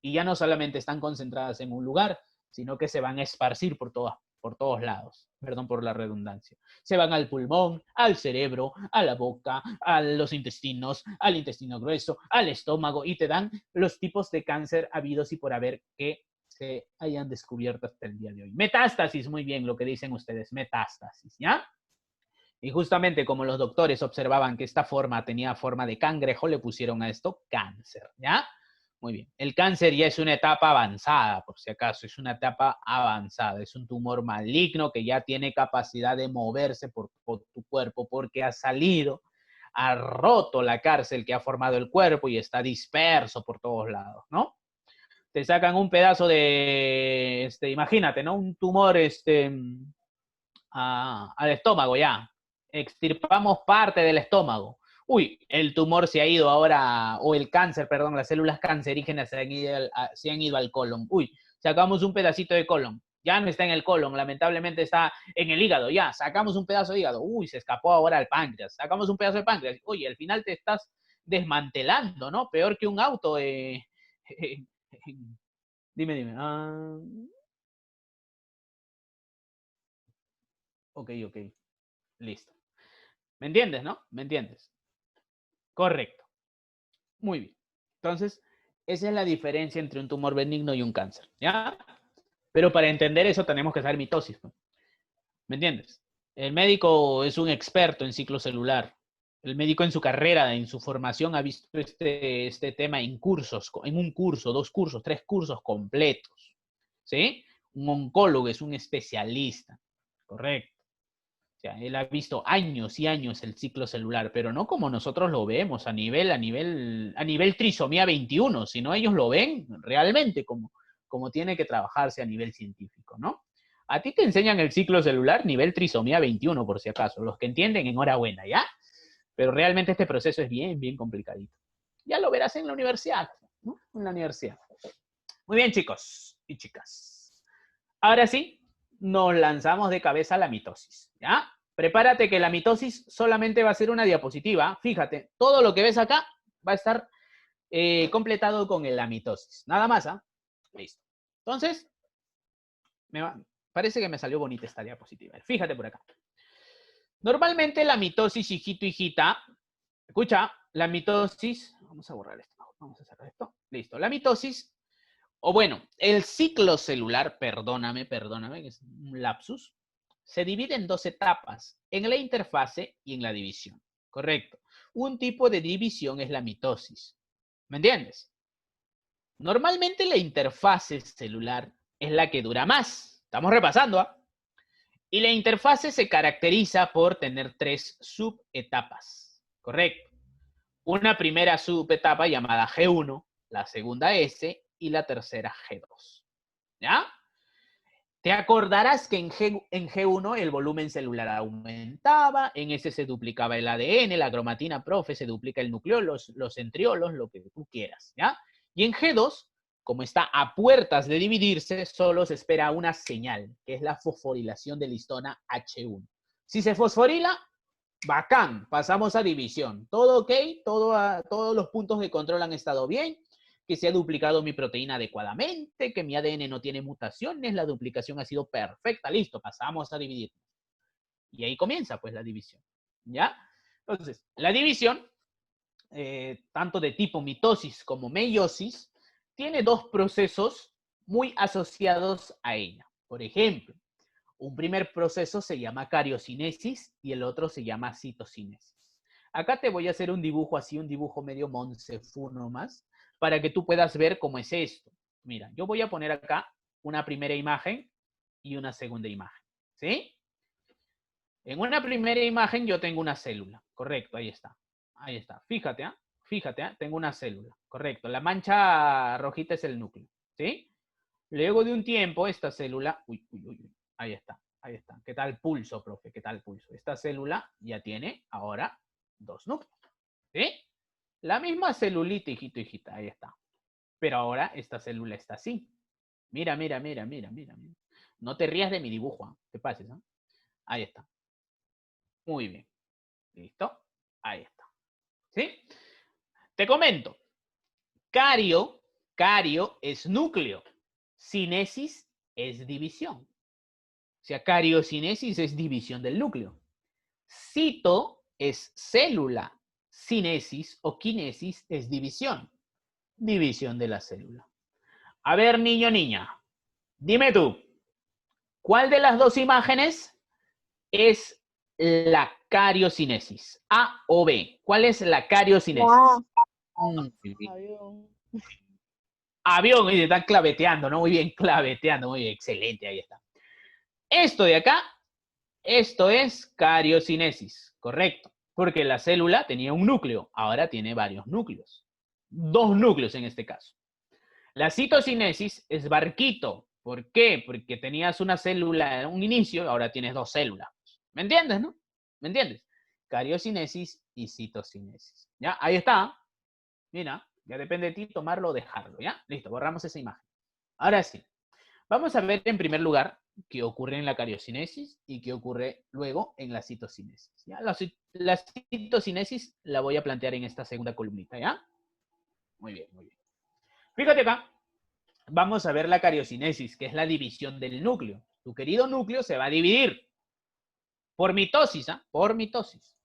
Y ya no solamente están concentradas en un lugar, sino que se van a esparcir por todos lados. Perdón por la redundancia. Se van al pulmón, al cerebro, a la boca, a los intestinos, al intestino grueso, al estómago y te dan los tipos de cáncer habidos y por haber que se hayan descubierto hasta el día de hoy. Metástasis, muy bien lo que dicen ustedes, metástasis, ¿ya? Y justamente como los doctores observaban que esta forma tenía forma de cangrejo, le pusieron a esto cáncer, ¿ya? Muy bien. El cáncer ya es una etapa avanzada, por si acaso, es una etapa avanzada. Es un tumor maligno que ya tiene capacidad de moverse por tu cuerpo porque ha salido, ha roto la cárcel que ha formado el cuerpo y está disperso por todos lados, ¿no? Te sacan un pedazo de, imagínate, ¿no? Un tumor, al estómago ya. Extirpamos parte del estómago. Uy, el tumor se ha ido ahora, o el cáncer, perdón, las células cancerígenas se han ido al colon. Uy, sacamos un pedacito de colon. Ya no está en el colon, lamentablemente está en el hígado. Ya, sacamos un pedazo de hígado. Uy, se escapó ahora al páncreas. Sacamos un pedazo de páncreas. Uy, al final te estás desmantelando, ¿no? Peor que un auto. Dime. Ok. Listo. ¿Me entiendes, no? ¿Me entiendes? Correcto. Muy bien. Entonces, esa es la diferencia entre un tumor benigno y un cáncer, ¿ya? Pero para entender eso tenemos que saber mitosis, ¿no? ¿Me entiendes? El médico es un experto en ciclo celular. El médico en su carrera, en su formación, ha visto este tema en cursos, en un curso, 2 cursos, 3 cursos completos, ¿sí? Un oncólogo es un especialista, correcto. O sea, él ha visto años y años el ciclo celular, pero no como nosotros lo vemos a nivel trisomía 21, sino ellos lo ven realmente como tiene que trabajarse a nivel científico, ¿no? A ti te enseñan el ciclo celular nivel trisomía 21, por si acaso. Los que entienden, enhorabuena, ¿ya? Pero realmente este proceso es bien complicadito. Ya lo verás en la universidad, ¿no? En la universidad. Muy bien, chicos y chicas. Ahora sí, nos lanzamos de cabeza a la mitosis, ¿ya? Prepárate que la mitosis solamente va a ser una diapositiva. Fíjate, todo lo que ves acá va a estar completado con la mitosis. Nada más, ¿ah? Listo. Entonces, parece que me salió bonita esta diapositiva. Fíjate por acá. Normalmente la mitosis, hijito, hijita, escucha, la mitosis, vamos a borrar esto, vamos a cerrar esto. Listo. La mitosis, o bueno, el ciclo celular, perdóname, que es un lapsus, se divide en 2 etapas, en la interfase y en la división. Correcto. Un tipo de división es la mitosis. ¿Me entiendes? Normalmente la interfase celular es la que dura más. Estamos repasando, ¿ah? Y la interfase se caracteriza por tener 3 subetapas. Correcto. Una primera subetapa llamada G1, la segunda S y la tercera G2. ¿Ya? Te acordarás que en G1 el volumen celular aumentaba, en ese se duplicaba el ADN, la cromatina, profe, se duplica el núcleo, los centriolos, lo que tú quieras, ¿ya? Y en G2 como está a puertas de dividirse, solo se espera una señal, que es la fosforilación de la histona H1. Si se fosforila, bacán, pasamos a división. Todo ok, todos los puntos de control han estado bien, que se ha duplicado mi proteína adecuadamente, que mi ADN no tiene mutaciones, la duplicación ha sido perfecta, listo, pasamos a dividir. Y ahí comienza pues la división, ¿ya? Entonces, la división, tanto de tipo mitosis como meiosis, tiene dos procesos muy asociados a ella. Por ejemplo, un primer proceso se llama cariocinesis y el otro se llama citocinesis. Acá te voy a hacer un dibujo así, un dibujo medio Monsefú nomás, para que tú puedas ver cómo es esto. Mira, yo voy a poner acá una primera imagen y una segunda imagen, ¿sí? En una primera imagen yo tengo una célula, correcto, ahí está. Ahí está, fíjate, ¿eh? Fíjate, ¿eh? Tengo una célula, correcto. La mancha rojita es el núcleo, ¿sí? Luego de un tiempo, esta célula, ahí está, ahí está. ¿Qué tal pulso, profe? ¿Qué tal pulso? Esta célula ya tiene ahora dos núcleos, ¿sí? La misma celulita, hijito, hijita, ahí está. Pero ahora esta célula está así. Mira, mira, mira, mira, mira, mira. No te rías de mi dibujo, ¿eh? Te pases, ¿eh? Ahí está. Muy bien. ¿Listo? Ahí está. ¿Sí? Te comento. Cario es núcleo. Cinesis es división. O sea, cariocinesis es división del núcleo. Cito es célula. Cinesis o quinesis es división. División de la célula. A ver, niño, niña. Dime tú, ¿cuál de las dos imágenes es la cariocinesis? ¿A o B? ¿Cuál es la cariocinesis? Avión. Avión, y están claveteando, ¿no? Muy bien, claveteando, muy bien, excelente, ahí está. Esto de acá, esto es cariocinesis, correcto, porque la célula tenía un núcleo, ahora tiene varios núcleos, dos núcleos en este caso. La citocinesis es barquito, ¿por qué? Porque tenías una célula en un inicio, ahora tienes dos células. ¿Me entiendes, no? ¿Me entiendes? Cariocinesis y citocinesis. ¿Ya? Ahí está. Mira, ya depende de ti tomarlo o dejarlo, ¿ya? Listo, borramos esa imagen. Ahora sí, vamos a ver en primer lugar qué ocurre en la cariocinesis y qué ocurre luego en la citocinesis. ¿Ya? La citocinesis la voy a plantear en esta segunda columnita, ¿ya? Muy bien, muy bien. Fíjate acá, vamos a ver la cariocinesis, que es la división del núcleo. Tu querido núcleo se va a dividir por mitosis, ¿ah? Por mitosis.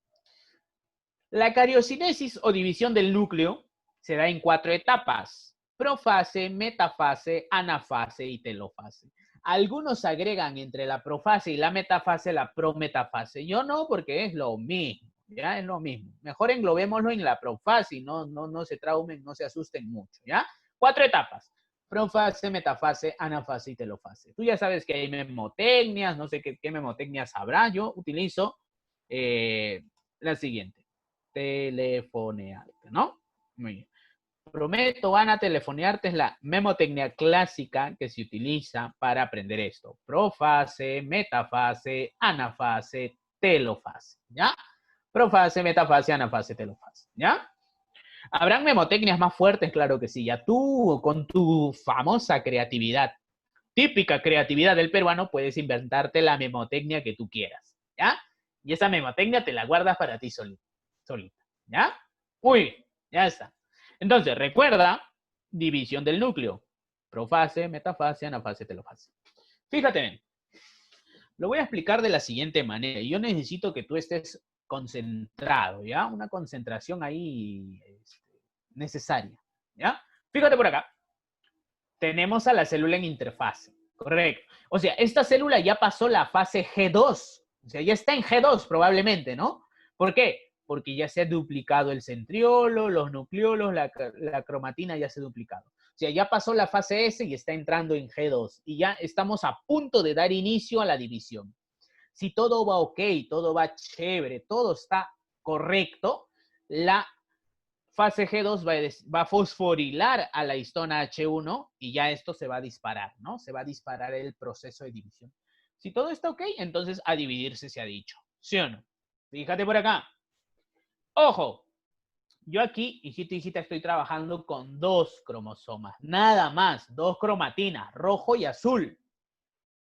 La cariocinesis o división del núcleo se da en 4 etapas: profase, metafase, anafase y telofase. Algunos agregan entre la profase y la metafase la prometafase. Yo no, porque es lo mismo, ya es lo mismo. Mejor englobémoslo en la profase y no se traumen, no se asusten mucho, ¿ya? 4 etapas: profase, metafase, anafase y telofase. Tú ya sabes que hay memotecnias, no sé qué memotecnias habrá. Yo utilizo la siguiente: telefonearte, ¿no? Muy bien. Prometo, van a telefonearte, es la memotecnia clásica que se utiliza para aprender esto: profase, metafase, anafase, telofase, ¿ya? Profase, metafase, anafase, telofase, ¿ya? ¿Habrán memotecnias más fuertes? Claro que sí. Ya tú, con tu famosa creatividad, típica creatividad del peruano, puedes inventarte la memotecnia que tú quieras, ¿ya? Y esa memotecnia te la guardas para ti solita, ¿ya? Muy bien, ya está. Entonces, recuerda, división del núcleo: profase, metafase, anafase, telofase. Fíjate bien, lo voy a explicar de la siguiente manera. Yo necesito que tú estés concentrado, ¿ya? Una concentración ahí necesaria, ¿ya? Fíjate por acá. Tenemos a la célula en interfase, correcto. O sea, esta célula ya pasó la fase G2, o sea, ya está en G2 probablemente, ¿no? ¿Por qué? Porque ya se ha duplicado el centriolo, los nucleolos, la cromatina ya se ha duplicado. O sea, ya pasó la fase S y está entrando en G2 y ya estamos a punto de dar inicio a la división. Si todo va ok, todo va chévere, todo está correcto, la fase G2 va a fosforilar a la histona H1 y ya esto se va a disparar, ¿no? Se va a disparar el proceso de división. Si todo está ok, entonces a dividirse se ha dicho, ¿sí o no? Fíjate por acá. Ojo, Yo aquí, hijito, hijita, estoy trabajando con 2 cromosomas. Nada más, 2 cromatinas, rojo y azul.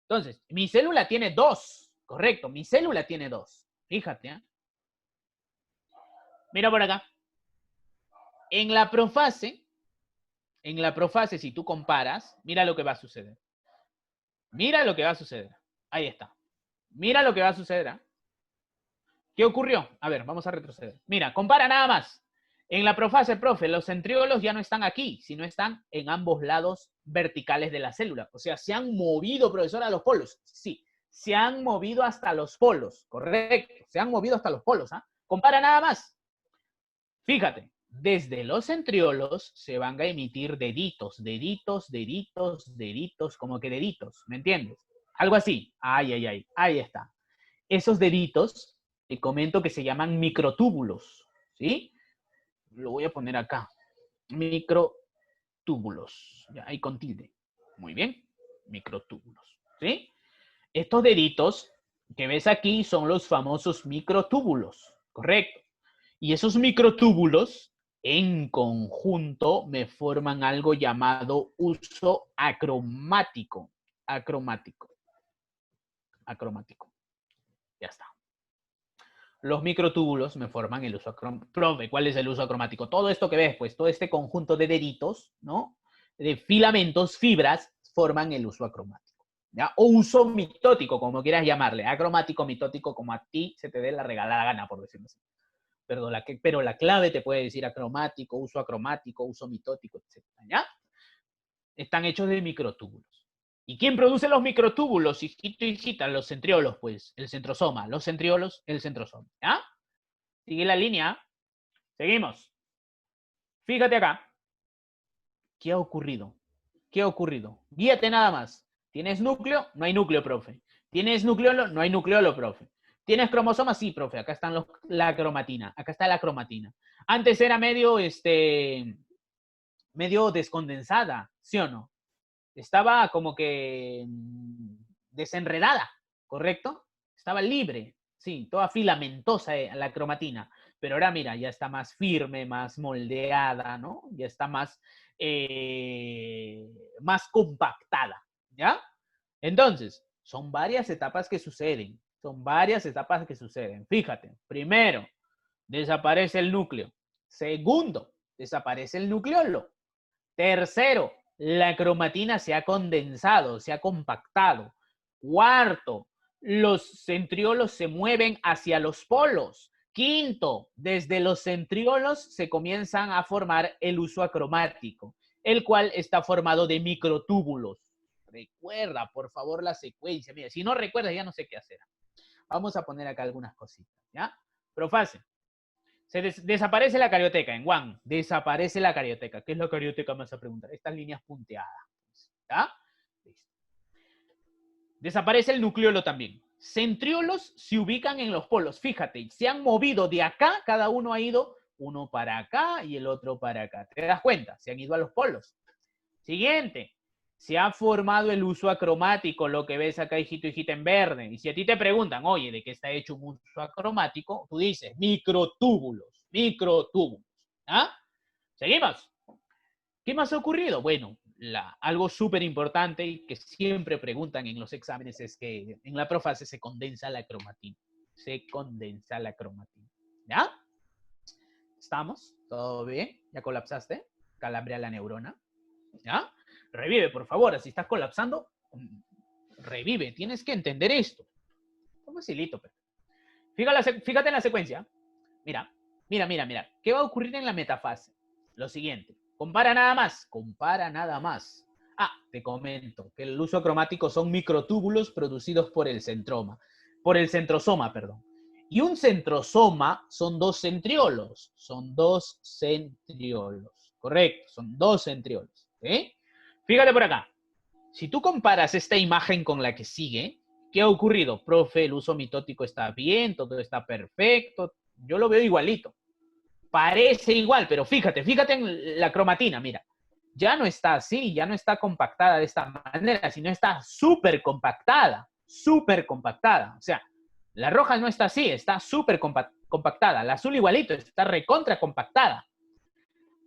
Entonces, mi célula tiene 2. Correcto, mi célula tiene 2. Fíjate, ¿eh? Mira por acá. En la profase, si tú comparas, mira lo que va a suceder. Mira lo que va a suceder. Ahí está. Mira lo que va a suceder. ¿Eh? ¿Qué ocurrió? A ver, vamos a retroceder. Mira, compara nada más. En la profase, profe, los centriolos ya no están aquí, sino están en ambos lados verticales de la célula. O sea, se han movido, profesor, a los polos. Sí, se han movido hasta los polos. Correcto, se han movido hasta los polos. ¿Ah? ¿Eh? Compara nada más. Fíjate, desde los centriolos se van a emitir deditos, deditos, deditos, deditos, como que deditos, ¿me entiendes? Algo así. Ay, ay, ay, ahí está. Esos deditos, te comento que se llaman microtúbulos, ¿sí? Lo voy a poner acá. Microtúbulos. Ya, ahí con tilde. Muy bien. Microtúbulos, ¿sí? Estos deditos que ves aquí son los famosos microtúbulos, ¿correcto? Y esos microtúbulos en conjunto me forman algo llamado uso acromático. Acromático. Acromático. Ya está. Los microtúbulos me forman el uso acromático. Profe, ¿cuál es el uso acromático? Todo esto que ves, pues todo este conjunto de deditos, ¿no? De filamentos, fibras, forman el uso acromático. ¿Ya? O uso mitótico, como quieras llamarle. Acromático, mitótico, como a ti se te dé la regalada gana, por decirlo así. Pero la clave te puede decir acromático, uso mitótico, etc. ¿Ya? Están hechos de microtúbulos. ¿Y quién produce los microtúbulos? Hijito, hijita, los centriolos, pues, el centrosoma. Los centriolos, el centrosoma. ¿Ya? Sigue la línea. Seguimos. Fíjate acá. ¿Qué ha ocurrido? ¿Qué ha ocurrido? Guíate nada más. ¿Tienes núcleo? No hay núcleo, profe. ¿Tienes nucleolo? No hay nucleolo, profe. ¿Tienes cromosomas? Sí, profe. Acá están la cromatina. Acá está la cromatina. Antes era medio descondensada, ¿sí o no? Estaba como que desenredada, ¿correcto? Estaba libre, sí, toda filamentosa la cromatina. Pero ahora, mira, ya está más firme, más moldeada, ¿no? Ya está más compactada, ¿ya? Entonces, son varias etapas que suceden. Son varias etapas que suceden. Fíjate, primero, desaparece el núcleo. Segundo, desaparece el nucleolo. Tercero, la cromatina se ha condensado, se ha compactado. Cuarto, los centriolos se mueven hacia los polos. Quinto, desde los centriolos se comienzan a formar el uso acromático, el cual está formado de microtúbulos. Recuerda, por favor, la secuencia. Mira, si no recuerdas, ya no sé qué hacer. Vamos a poner acá algunas cositas, ¿ya? Profase. Desaparece la carioteca en Juan. Desaparece la carioteca. ¿Qué es la carioteca? Me vas a preguntar. Estas líneas punteadas. ¿Ya? Listo. Desaparece el nucleolo también. Centriolos se ubican en los polos. Fíjate, se han movido de acá. Cada uno ha ido uno para acá y el otro para acá. ¿Te das cuenta? Se han ido a los polos. Siguiente. Se ha formado el uso acromático, lo que ves acá, hijito, hijita, en verde. Y si a ti te preguntan, oye, ¿de qué está hecho un uso acromático? Tú dices, microtúbulos, microtúbulos. ¿Ah? ¿Seguimos? ¿Qué más ha ocurrido? Bueno, algo súper importante y que siempre preguntan en los exámenes es que en la profase se condensa la cromatina. Se condensa la cromatina. ¿Ya? ¿Estamos? ¿Todo bien? ¿Ya colapsaste? Calambrea la neurona. ¿Ya? Revive, por favor. Si estás colapsando, revive. Tienes que entender esto. Es facilito, pero. Fíjate en la secuencia. Mira. ¿Qué va a ocurrir en la metafase? Lo siguiente. Compara nada más. Compara nada más. Ah, te comento que el uso cromático son microtúbulos producidos por el centrosoma, perdón. Y un centrosoma son 2 centriolos. Son 2 centriolos. Correcto, son 2 centriolos. ¿Sí? Fíjate por acá. Si tú comparas esta imagen con la que sigue, ¿qué ha ocurrido? Profe, el uso mitótico está bien, todo está perfecto. Yo lo veo igualito. Parece igual, pero fíjate en la cromatina, mira. Ya no está así, ya no está compactada de esta manera, sino está súper compactada, súper compactada. O sea, la roja no está así, está súper compactada. La azul igualito, está recontra compactada.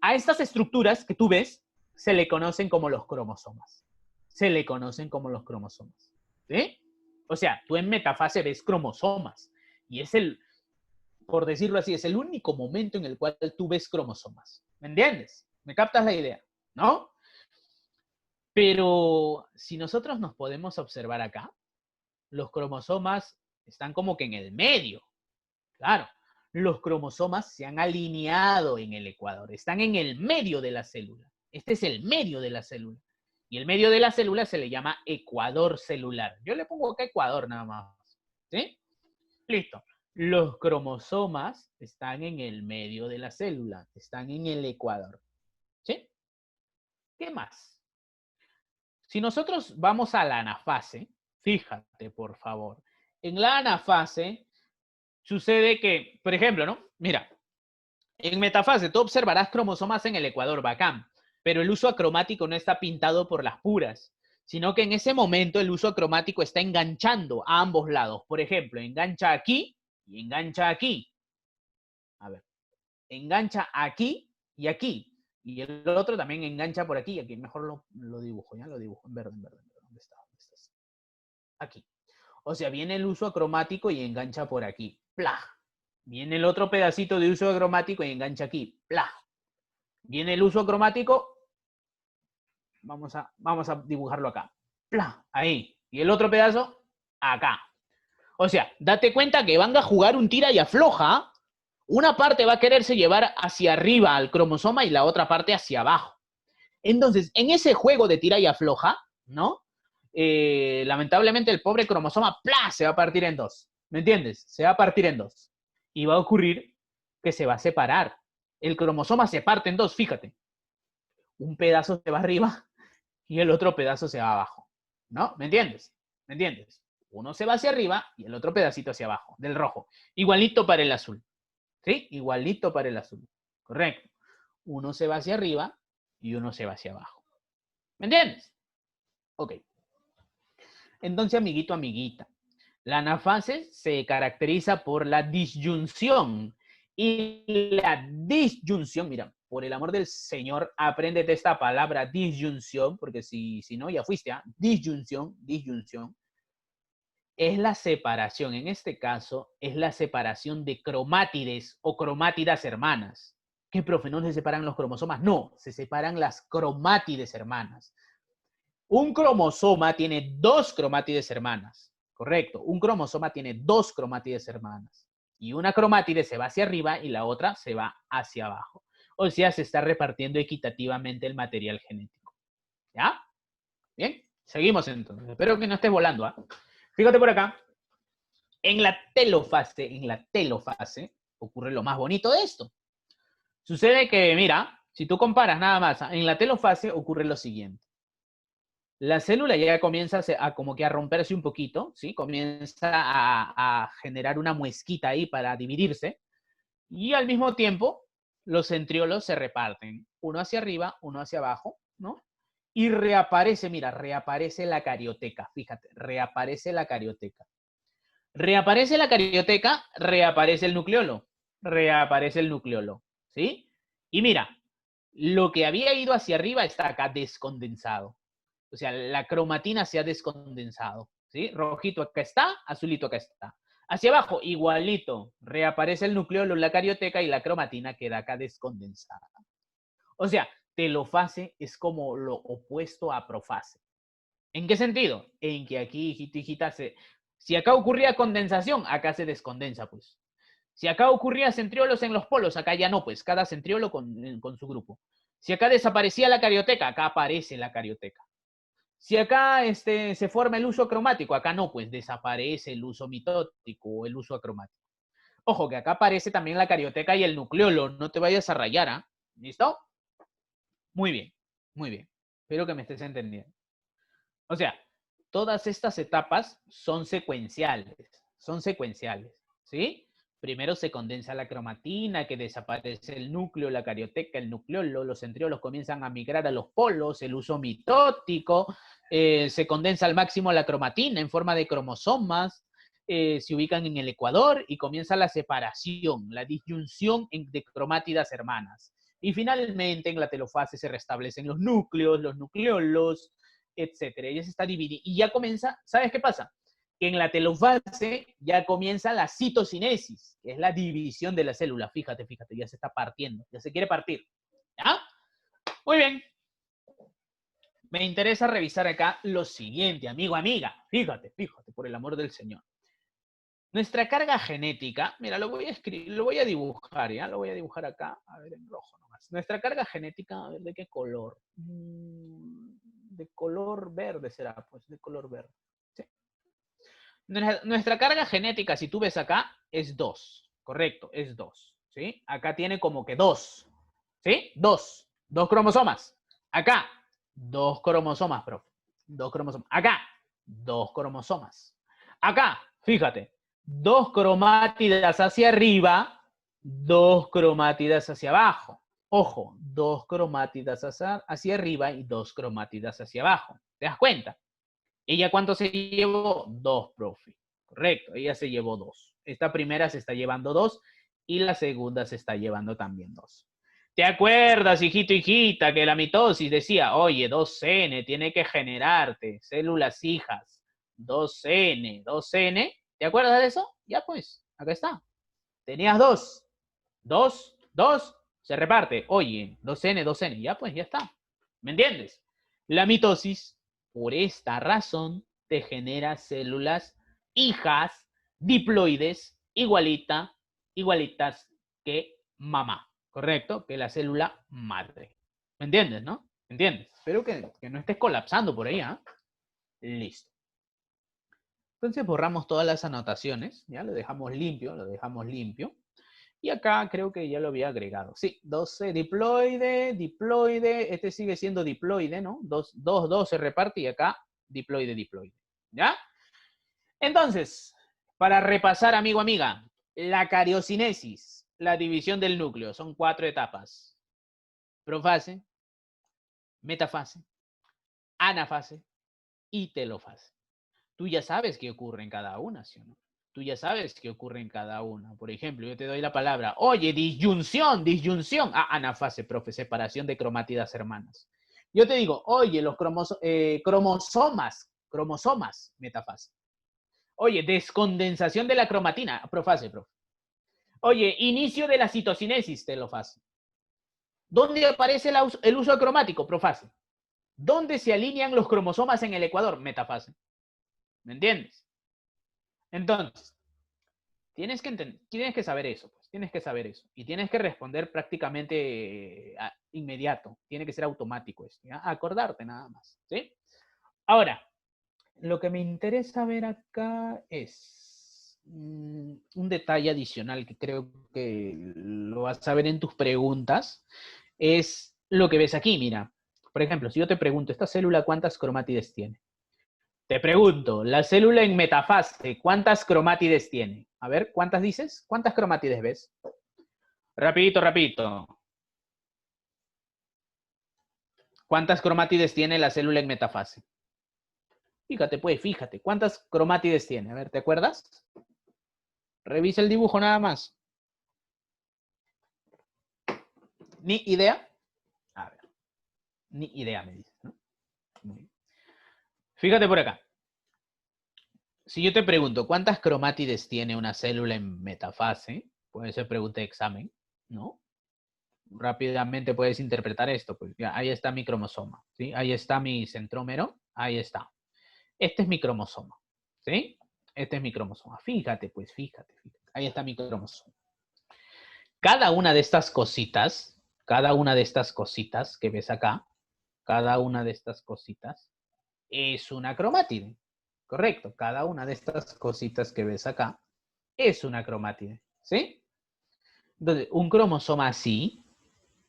A estas estructuras que tú ves se le conocen como los cromosomas. Se le conocen como los cromosomas. ¿Sí? O sea, tú en metafase ves cromosomas. Y es el, por decirlo así, es el único momento en el cual tú ves cromosomas. ¿Me entiendes? ¿Me captas la idea? ¿No? Pero si nosotros nos podemos observar acá, los cromosomas están como que en el medio. Claro, los cromosomas se han alineado en el ecuador, están en el medio de la célula. Este es el medio de la célula. Y el medio de la célula se le llama ecuador celular. Yo le pongo acá ecuador nada más. ¿Sí? Listo. Los cromosomas están en el medio de la célula, están en el ecuador. ¿Sí? ¿Qué más? Si nosotros vamos a la anafase, fíjate, por favor. En la anafase sucede que, por ejemplo, ¿no? Mira, en metafase tú observarás cromosomas en el ecuador, bacán, pero el uso acromático no está pintado por las puras, sino que en ese momento el uso acromático está enganchando a ambos lados. Por ejemplo, engancha aquí y engancha aquí. A ver, engancha aquí y aquí. Y el otro también engancha por aquí y aquí. Mejor lo dibujo, ya lo dibujo en verde, en verde. ¿Dónde está? ¿Dónde estás? Aquí. O sea, viene el uso acromático y engancha por aquí. ¡Plah! Viene el otro pedacito de uso acromático y engancha aquí. ¡Plah! Viene el uso acromático. Vamos a dibujarlo acá. ¡Plah! Ahí. Y el otro pedazo, acá. O sea, date cuenta que van a jugar un tira y afloja. Una parte va a quererse llevar hacia arriba al cromosoma y la otra parte hacia abajo. Entonces, en ese juego de tira y afloja, ¿no? Lamentablemente el pobre cromosoma ¡plá! Se va a partir en dos. ¿Me entiendes? Se va a partir en dos. Y va a ocurrir que se va a separar. El cromosoma se parte en dos, fíjate. Un pedazo se va arriba y el otro pedazo se va abajo. ¿No? ¿Me entiendes? ¿Me entiendes? Uno se va hacia arriba y el otro pedacito hacia abajo, del rojo. Igualito para el azul. ¿Sí? Igualito para el azul. Correcto. Uno se va hacia arriba y uno se va hacia abajo. ¿Me entiendes? Ok. Entonces, amiguito, amiguita, la anafase se caracteriza por la disyunción. Y la disyunción, mira, por el amor del Señor, apréndete esta palabra disyunción, porque si no, ya fuiste a disyunción, es la separación, en este caso, es la separación de cromátides o cromátidas hermanas. ¿Qué, profe? ¿No se separan los cromosomas? No, se separan las cromátides hermanas. Un cromosoma tiene dos cromátides hermanas, correcto. Un cromosoma tiene dos cromátides hermanas. Y una cromátide se va hacia arriba y la otra se va hacia abajo. O sea, se está repartiendo equitativamente el material genético. ¿Ya? Bien, seguimos entonces. Espero que no estés volando, ¿ah? Fíjate por acá. En la telofase ocurre lo más bonito de esto. Sucede que, mira, si tú comparas nada más, en la telofase ocurre lo siguiente. La célula ya comienza a como que a romperse un poquito, ¿sí? Comienza a generar una muesquita ahí para dividirse. Y al mismo tiempo, los centriolos se reparten. Uno hacia arriba, uno hacia abajo, ¿no? Y reaparece, mira, reaparece la carioteca. Fíjate, reaparece la carioteca. Reaparece la carioteca, reaparece el nucleolo. Reaparece el nucleolo, ¿sí? Y mira, lo que había ido hacia arriba está acá descondensado. O sea, la cromatina se ha descondensado, ¿sí? Rojito acá está, azulito acá está. Hacia abajo, igualito, reaparece el nucleolo en la carioteca y la cromatina queda acá descondensada. O sea, telofase es como lo opuesto a profase. ¿En qué sentido? En que aquí, hijita, hijita, si acá ocurría condensación, acá se descondensa, pues. Si acá ocurría centriolos en los polos, acá ya no, pues, cada centriolo con su grupo. Si acá desaparecía la carioteca, acá aparece la carioteca. Si acá se forma el uso acromático, acá no, pues desaparece el uso mitótico o el uso acromático. Ojo, que acá aparece también la carioteca y el nucleolo, no te vayas a rayar, ¿ah? ¿Listo? Muy bien, muy bien. Espero que me estés entendiendo. O sea, todas estas etapas son secuenciales, ¿sí? Primero se condensa la cromatina, que desaparece el núcleo, la carioteca, el nucleolo, los centriolos comienzan a migrar a los polos, el uso mitótico, se condensa al máximo la cromatina en forma de cromosomas, se ubican en el ecuador y comienza la separación, la disyunción de cromátidas hermanas. Y finalmente en la telofase se restablecen los núcleos, los nucleolos, etcétera. Ella se está dividiendo. Y ya comienza, ¿sabes qué pasa? Que en la telofase ya comienza la citocinesis, que es la división de la célula. Fíjate, ya se está partiendo, ya se quiere partir. ¿Ya? Muy bien. Me interesa revisar acá lo siguiente, amigo, amiga. Fíjate, por el amor del Señor. Nuestra carga genética, mira, lo voy a escribir, lo voy a dibujar, ¿ya? Lo voy a dibujar acá, a ver, en rojo nomás. Nuestra carga genética, a ver, ¿de qué color? De color verde será, pues, de color verde. ¿Sí? Nuestra carga genética, si tú ves acá, es 2, correcto, es 2, ¿sí? Acá tiene como que 2, ¿sí? 2 cromosomas. Acá, 2 cromosomas, profe. 2 cromosomas. Acá, 2 cromosomas. Acá, fíjate, 2 cromátidas hacia arriba, 2 cromátidas hacia abajo. Ojo, 2 cromátidas hacia arriba y 2 cromátidas hacia abajo. ¿Te das cuenta? ¿Ella cuánto se llevó? 2, profe. Correcto, ella se llevó 2. Esta primera se está llevando 2 y la segunda se está llevando también 2. ¿Te acuerdas, hijito, hijita, que la mitosis decía, oye, 2N tiene que generarte células hijas? 2N, 2N. ¿Te acuerdas de eso? Ya pues, acá está. Tenías 2. 2, 2, se reparte. Oye, 2N, 2N. Ya pues, ya está. ¿Me entiendes? La mitosis, por esta razón, te genera células hijas diploides igualitas que mamá. ¿Correcto? Que la célula madre. ¿Me entiendes, no? ¿Me entiendes? Espero que no estés colapsando por ahí, ¿ah? Listo. Entonces borramos todas las anotaciones, ¿ya? Lo dejamos limpio, Y acá creo que ya lo había agregado. Sí, 12 diploide, este sigue siendo diploide, ¿no? 2 se reparte y acá diploide. ¿Ya? Entonces, para repasar, amigo, amiga, la cariocinesis, la división del núcleo, son 4 etapas. Profase, metafase, anafase y telofase. Tú ya sabes qué ocurre en cada una, ¿sí o no? Tú ya sabes qué ocurre en cada una. Por ejemplo, yo te doy la palabra, oye, disyunción. Ah, anafase, profe, separación de cromátidas hermanas. Yo te digo, oye, los cromosomas, metafase. Oye, descondensación de la cromatina, profase, profe. Oye, inicio de la citocinesis, telofase. ¿Dónde aparece el uso cromático, profase? ¿Dónde se alinean los cromosomas en el ecuador? Metafase. ¿Me entiendes? Entonces, tienes que saber eso, pues, tienes que saber eso. Y tienes que responder prácticamente inmediato. Tiene que ser automático esto, ¿ya? Acordarte nada más, ¿sí? Ahora, lo que me interesa ver acá es un detalle adicional que creo que lo vas a ver en tus preguntas, es lo que ves aquí, mira. Por ejemplo, si yo te pregunto, ¿esta célula cuántas cromátides tiene? Te pregunto, la célula en metafase, ¿cuántas cromátides tiene? A ver, ¿cuántas dices? ¿Cuántas cromátides ves? Rapidito. ¿Cuántas cromátides tiene la célula en metafase? Fíjate, pues, fíjate. ¿Cuántas cromátides tiene? A ver, ¿te acuerdas? Revisa el dibujo nada más. ¿Ni idea? A ver. Ni idea, me dices, ¿no? Muy bien. Fíjate por acá. Si yo te pregunto, ¿cuántas cromátides tiene una célula en metafase? Puede ser pregunta de examen, ¿no? Rápidamente puedes interpretar esto. Pues ya, ahí está mi cromosoma, ¿sí? Ahí está mi centrómero, ahí está. Este es mi cromosoma, ¿sí? Este es mi cromosoma. Fíjate, pues, fíjate. Ahí está mi cromosoma. Cada una de estas cositas que ves acá, cada una de estas cositas es una cromátide. Correcto, cada una de estas cositas que ves acá es una cromátide, ¿sí? Entonces, un cromosoma así,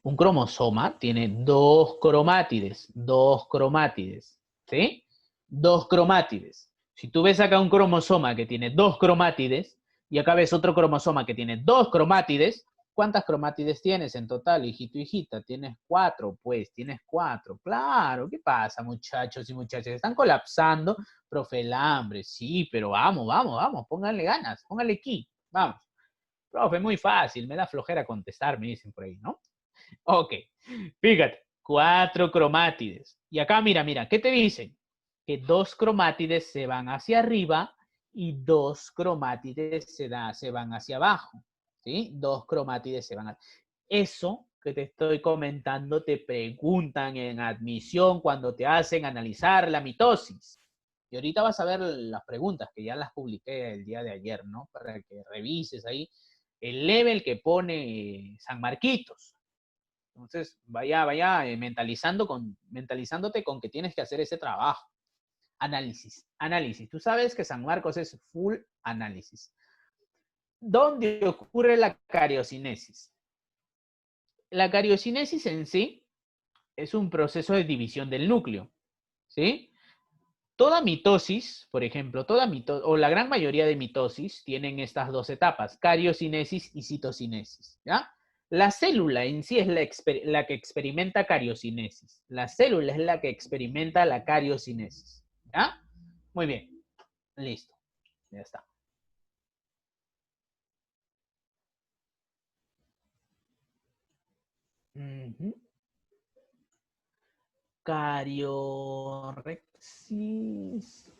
un cromosoma tiene 2 cromátides, ¿sí? 2 cromátides. Si tú ves acá un cromosoma que tiene 2 cromátides y acá ves otro cromosoma que tiene 2 cromátides, ¿cuántas cromátides tienes en total, hijito, hijita? Tienes 4, pues, tienes 4. Claro, ¿qué pasa, muchachos y muchachas? Están colapsando, profe, el hambre. Sí, pero vamos, pónganle ganas, pónganle aquí, vamos. Profe, muy fácil, me da flojera contestar, me dicen por ahí, ¿no? Ok, fíjate, 4 cromátides. Y acá, mira, ¿qué te dicen? Que 2 cromátides se van hacia arriba y 2 cromátides se van hacia abajo. ¿Sí? 2 cromátides se van hacia... Eso que te estoy comentando te preguntan en admisión cuando te hacen analizar la mitosis. Y ahorita vas a ver las preguntas que ya las publiqué el día de ayer, ¿no? Para que revises ahí el level que pone San Marquitos. Entonces, vaya mentalizándote con que tienes que hacer ese trabajo. Análisis. Tú sabes que San Marcos es full análisis. ¿Dónde ocurre la cariocinesis? La cariocinesis en sí es un proceso de división del núcleo, ¿sí? Toda mitosis, por ejemplo, o la gran mayoría de mitosis tienen estas dos etapas, cariocinesis y citocinesis, ¿ya? La célula en sí es la que experimenta cariocinesis. La célula es la que experimenta la cariocinesis, ¿ya? Muy bien, listo, ya está. Cariorexis.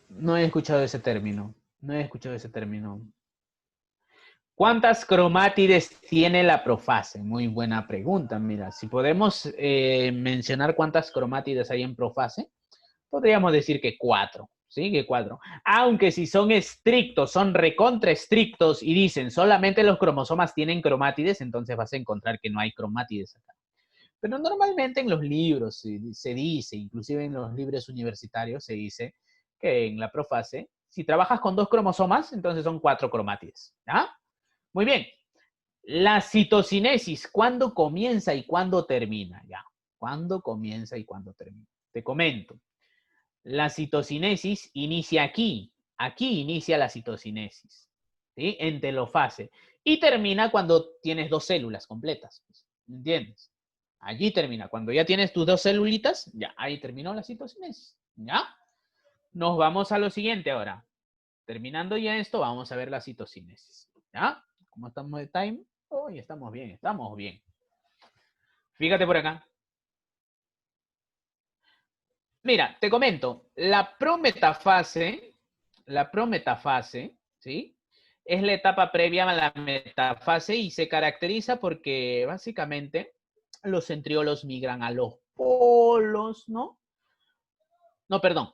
No he escuchado ese término. No he escuchado ese término. ¿Cuántas cromátides tiene la profase? Muy buena pregunta. Mira, si podemos mencionar cuántas cromátides hay en profase, podríamos decir que 4. ¿Sí? Que 4. Aunque si son estrictos, son recontra estrictos y dicen solamente los cromosomas tienen cromátides, entonces vas a encontrar que no hay cromátides acá. Pero normalmente en los libros se dice, inclusive en los libros universitarios se dice que en la profase, si trabajas con 2 cromosomas, entonces son 4 cromátides. ¿Ya? Muy bien. La citocinesis, ¿cuándo comienza y cuándo termina? Ya. ¿Cuándo comienza y cuándo termina? Te comento. La citocinesis inicia aquí. Aquí inicia la citocinesis. ¿Sí? En telofase. Y termina cuando tienes 2 células completas. ¿Entiendes? Allí termina. Cuando ya tienes tus 2 celulitas, ya ahí terminó la citocinesis. ¿Ya? Nos vamos a lo siguiente ahora. Terminando ya esto, vamos a ver la citocinesis. ¿Ya? ¿Cómo estamos de time? Hoy estamos bien, estamos bien. Fíjate por acá. Mira, te comento, la prometafase, ¿sí? Es la etapa previa a la metafase y se caracteriza porque básicamente los centriolos migran a los polos, ¿no? No, perdón.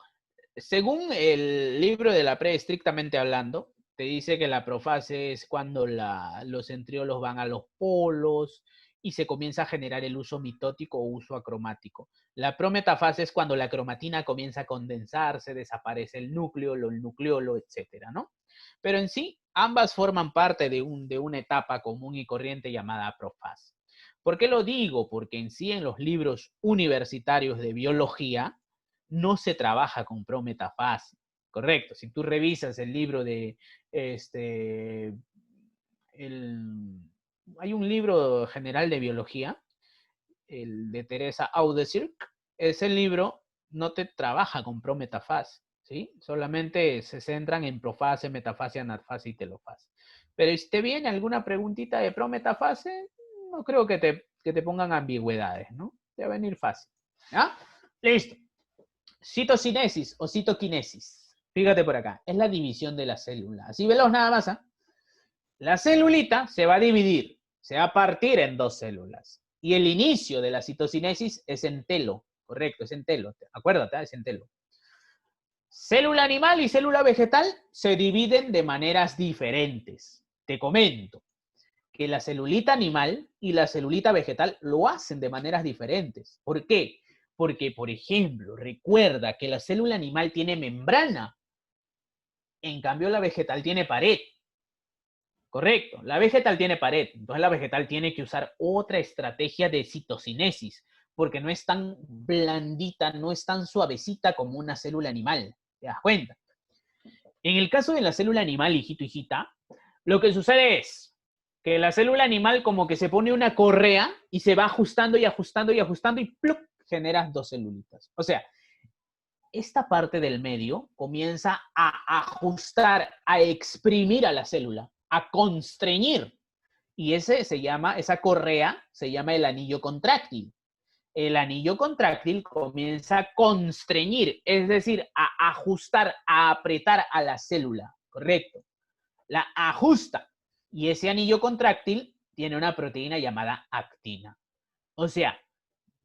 Según el libro de la pre, estrictamente hablando, te dice que la profase es cuando los centriolos van a los polos y se comienza a generar el uso mitótico o uso acromático. La prometafase es cuando la cromatina comienza a condensarse, desaparece el núcleo, el nucleolo, etcétera, ¿no? Pero en sí, ambas forman parte de una etapa común y corriente llamada profase. ¿Por qué lo digo? Porque en sí en los libros universitarios de biología, no se trabaja con prometafase, correcto. Si tú revisas el libro de, hay un libro general de biología, el de Teresa Audesirk, ese libro no te trabaja con prometafase, ¿sí? Solamente se centran en profase, metafase, anafase y telofase. Pero si te viene alguna preguntita de prometafase, no creo que te pongan ambigüedades, ¿no? Te va a venir fácil. ¿Ya? Listo. Citocinesis o citoquinesis. Fíjate por acá, es la división de la célula. Así velos nada más. ¿Eh? La celulita se va a dividir, se va a partir en 2 células. Y el inicio de la citocinesis es en telo, correcto, es en telo. Acuérdate, es en telo. Célula animal y célula vegetal se dividen de maneras diferentes. Te comento que la celulita animal y la celulita vegetal lo hacen de maneras diferentes. ¿Por qué? Porque, por ejemplo, recuerda que la célula animal tiene membrana, en cambio la vegetal tiene pared. Correcto, la vegetal tiene pared, entonces la vegetal tiene que usar otra estrategia de citocinesis, porque no es tan blandita, no es tan suavecita como una célula animal. ¿Te das cuenta? En el caso de la célula animal, hijito, hijita, lo que sucede es que la célula animal como que se pone una correa y se va ajustando y ajustando y ajustando y ¡plup! Generas 2 celulitas. O sea, esta parte del medio comienza a ajustar, a exprimir a la célula, a constreñir. Y esa correa se llama el anillo contráctil. El anillo contráctil comienza a constreñir, es decir, a ajustar, a apretar a la célula, ¿correcto? La ajusta. Y ese anillo contráctil tiene una proteína llamada actina. O sea,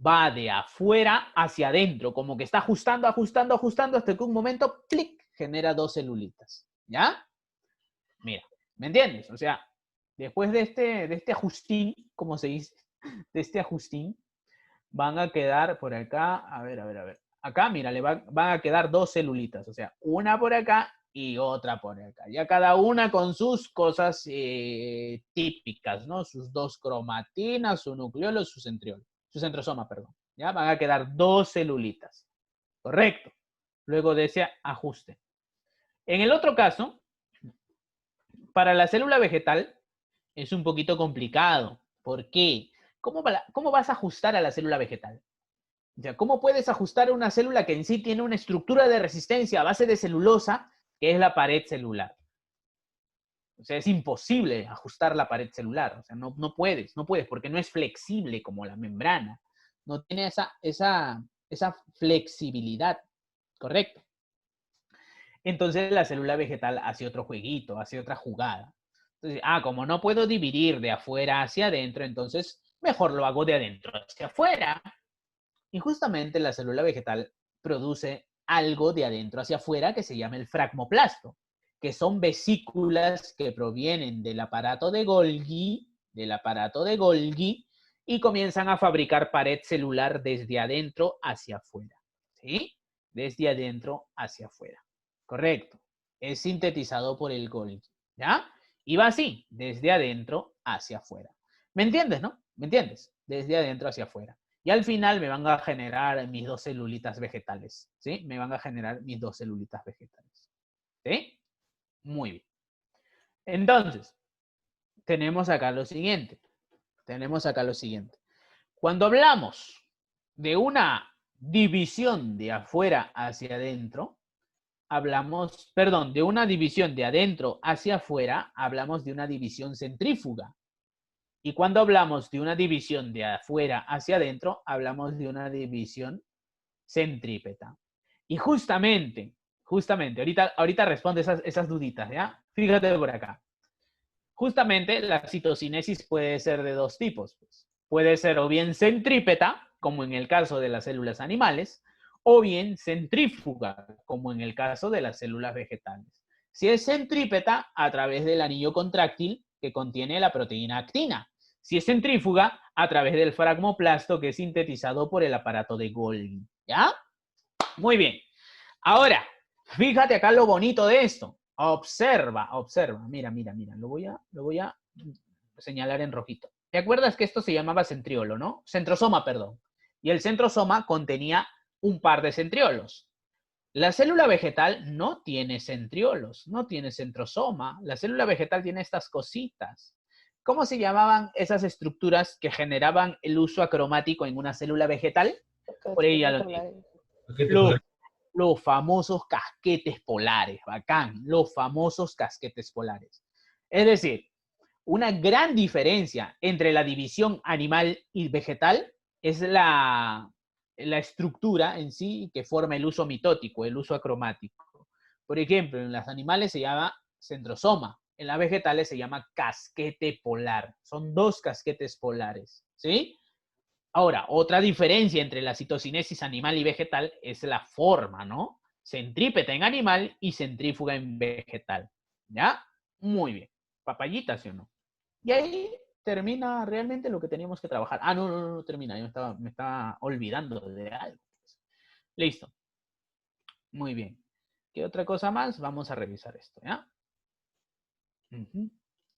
va de afuera hacia adentro, como que está ajustando, ajustando, ajustando, hasta que un momento, ¡plic!, genera 2 celulitas. ¿Ya? Mira, ¿me entiendes? O sea, después de este ajustín, como se dice, de este ajustín, van a quedar por acá, a ver. Acá, mira, van a quedar 2 celulitas, o sea, una por acá y otra por acá. Ya cada una con sus cosas típicas, ¿no? Sus 2 cromatinas, su nucleolo, su centrosoma, perdón. Ya van a quedar 2 celulitas. Correcto. Luego de ese ajuste. En el otro caso, para la célula vegetal es un poquito complicado. ¿Por qué? ¿Cómo vas a ajustar a la célula vegetal? O sea, ¿cómo puedes ajustar una célula que en sí tiene una estructura de resistencia a base de celulosa, que es la pared celular? O sea, es imposible ajustar la pared celular. O sea, no puedes, porque no es flexible como la membrana. No tiene esa flexibilidad, ¿correcto? Entonces la célula vegetal hace otro jueguito, hace otra jugada. Entonces, como no puedo dividir de afuera hacia adentro, entonces mejor lo hago de adentro hacia afuera. Y justamente la célula vegetal produce algo de adentro hacia afuera que se llama el fragmoplasto, que son vesículas que provienen del aparato de Golgi, y comienzan a fabricar pared celular desde adentro hacia afuera. ¿Sí? Desde adentro hacia afuera. Correcto. Es sintetizado por el Golgi. ¿Ya? Y va así, desde adentro hacia afuera. ¿Me entiendes, no? ¿Me entiendes? Desde adentro hacia afuera. Y al final me van a generar mis 2 celulitas vegetales. ¿Sí? Me van a generar mis 2 celulitas vegetales. ¿Sí? Muy bien. Entonces, tenemos acá lo siguiente. Cuando hablamos de una división de afuera hacia adentro, de una división de adentro hacia afuera, hablamos de una división centrífuga. Y cuando hablamos de una división de afuera hacia adentro, hablamos de una división centrípeta. Y justamente, ahorita responde esas duditas, ¿ya? Fíjate por acá. Justamente la citocinesis puede ser de 2 tipos. Puede ser o bien centrípeta, como en el caso de las células animales, o bien centrífuga, como en el caso de las células vegetales. Si es centrípeta, a través del anillo contráctil que contiene la proteína actina. Si es centrífuga, a través del fragmoplasto que es sintetizado por el aparato de Golgi. ¿Ya? Muy bien. Ahora, fíjate acá lo bonito de esto. Observa. Mira. Lo voy a señalar en rojito. ¿Te acuerdas que esto se llamaba centriolo, no? Centrosoma, perdón. Y el centrosoma contenía un par de centriolos. La célula vegetal no tiene centriolos, no tiene centrosoma. La célula vegetal tiene estas cositas. ¿Cómo se llamaban esas estructuras que generaban el uso acromático en una célula vegetal? Por ahí ya lo tengo. Los famosos casquetes polares, bacán, los famosos casquetes polares. Es decir, una gran diferencia entre la división animal y vegetal es la estructura en sí que forma el uso mitótico, el uso acromático. Por ejemplo, en los animales se llama centrosoma, en las vegetales se llama casquete polar. Son 2 casquetes polares, ¿sí? Ahora, otra diferencia entre la citocinesis animal y vegetal es la forma, ¿no? Centrípeta en animal y centrífuga en vegetal. ¿Ya? Muy bien. Papayita, ¿sí o no? Y ahí termina realmente lo que teníamos que trabajar. No termina. Yo me estaba olvidando de algo. Listo. Muy bien. ¿Qué otra cosa más? Vamos a revisar esto, ¿ya?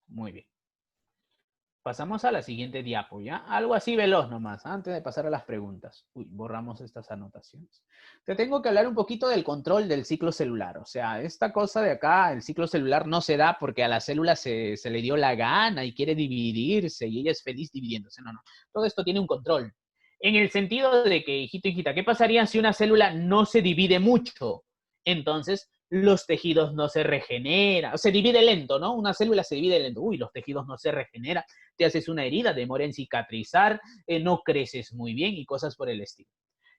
Muy bien. Pasamos a la siguiente diapo, ¿ya? Algo así veloz nomás, antes de pasar a las preguntas. Uy, borramos estas anotaciones. Te tengo que hablar un poquito del control del ciclo celular. O sea, esta cosa de acá, el ciclo celular no se da porque a la célula se le dio la gana y quiere dividirse y ella es feliz dividiéndose. No. Todo esto tiene un control. En el sentido de que, hijita, ¿qué pasaría si una célula no se divide mucho? Entonces, los tejidos no se regeneran, se divide lento, ¿no? Una célula se divide lento. Uy, los tejidos no se regeneran, te haces una herida, demora en cicatrizar, no creces muy bien y cosas por el estilo.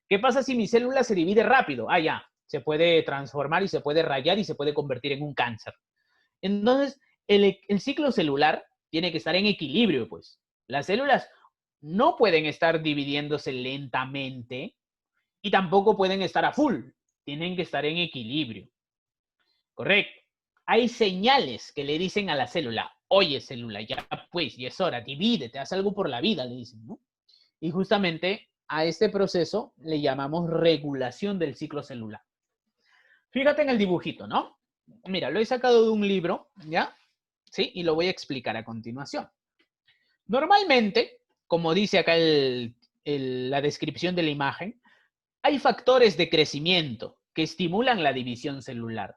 ¿Qué pasa si mi célula se divide rápido? Ah, ya, se puede transformar y se puede rayar y se puede convertir en un cáncer. Entonces, el ciclo celular tiene que estar en equilibrio, pues. Las células no pueden estar dividiéndose lentamente y tampoco pueden estar a full. Tienen que estar en equilibrio. Correcto. Hay señales que le dicen a la célula, oye célula, ya pues, ya es hora, divídete, haz algo por la vida, le dicen, ¿no? Y justamente a este proceso le llamamos regulación del ciclo celular. Fíjate en el dibujito, ¿no? Mira, lo he sacado de un libro, ¿ya? ¿Sí? Y lo voy a explicar a continuación. Normalmente, como dice acá la descripción de la imagen, hay factores de crecimiento que estimulan la división celular.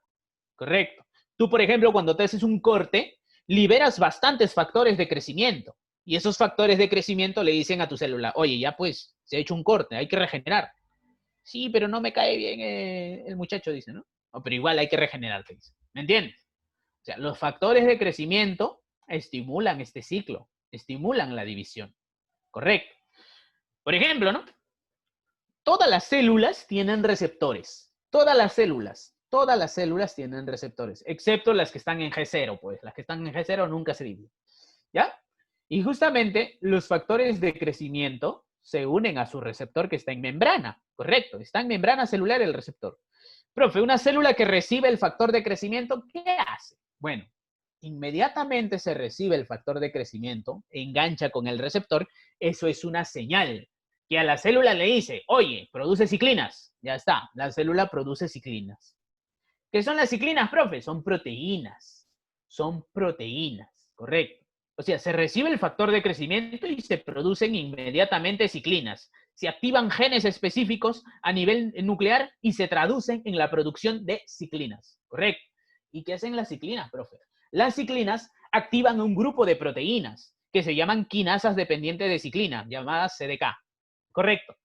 Correcto. Tú, por ejemplo, cuando te haces un corte, liberas bastantes factores de crecimiento. Y esos factores de crecimiento le dicen a tu célula, oye, ya pues, se ha hecho un corte, hay que regenerar. Sí, pero no me cae bien el muchacho, dice, ¿no? No, pero igual hay que regenerar, te dice. ¿Me entiendes? O sea, los factores de crecimiento estimulan este ciclo, estimulan la división. Correcto. Por ejemplo, ¿no? Todas las células tienen receptores. Todas las células tienen receptores, excepto las que están en G0, pues. Las que están en G0 nunca se dividen. ¿Ya? Y justamente los factores de crecimiento se unen a su receptor que está en membrana. Correcto, está en membrana celular el receptor. Profe, una célula que recibe el factor de crecimiento, ¿qué hace? Bueno, inmediatamente se recibe el factor de crecimiento, engancha con el receptor, eso es una señal que a la célula le dice, oye, produce ciclinas. Ya está, la célula produce ciclinas. ¿Qué son las ciclinas, profe? Son proteínas. Son proteínas, correcto. O sea, se recibe el factor de crecimiento y se producen inmediatamente ciclinas. Se activan genes específicos a nivel nuclear y se traducen en la producción de ciclinas, correcto. ¿Y qué hacen las ciclinas, profe? Las ciclinas activan un grupo de proteínas que se llaman quinasas dependientes de ciclina, llamadas CDK. Correcto.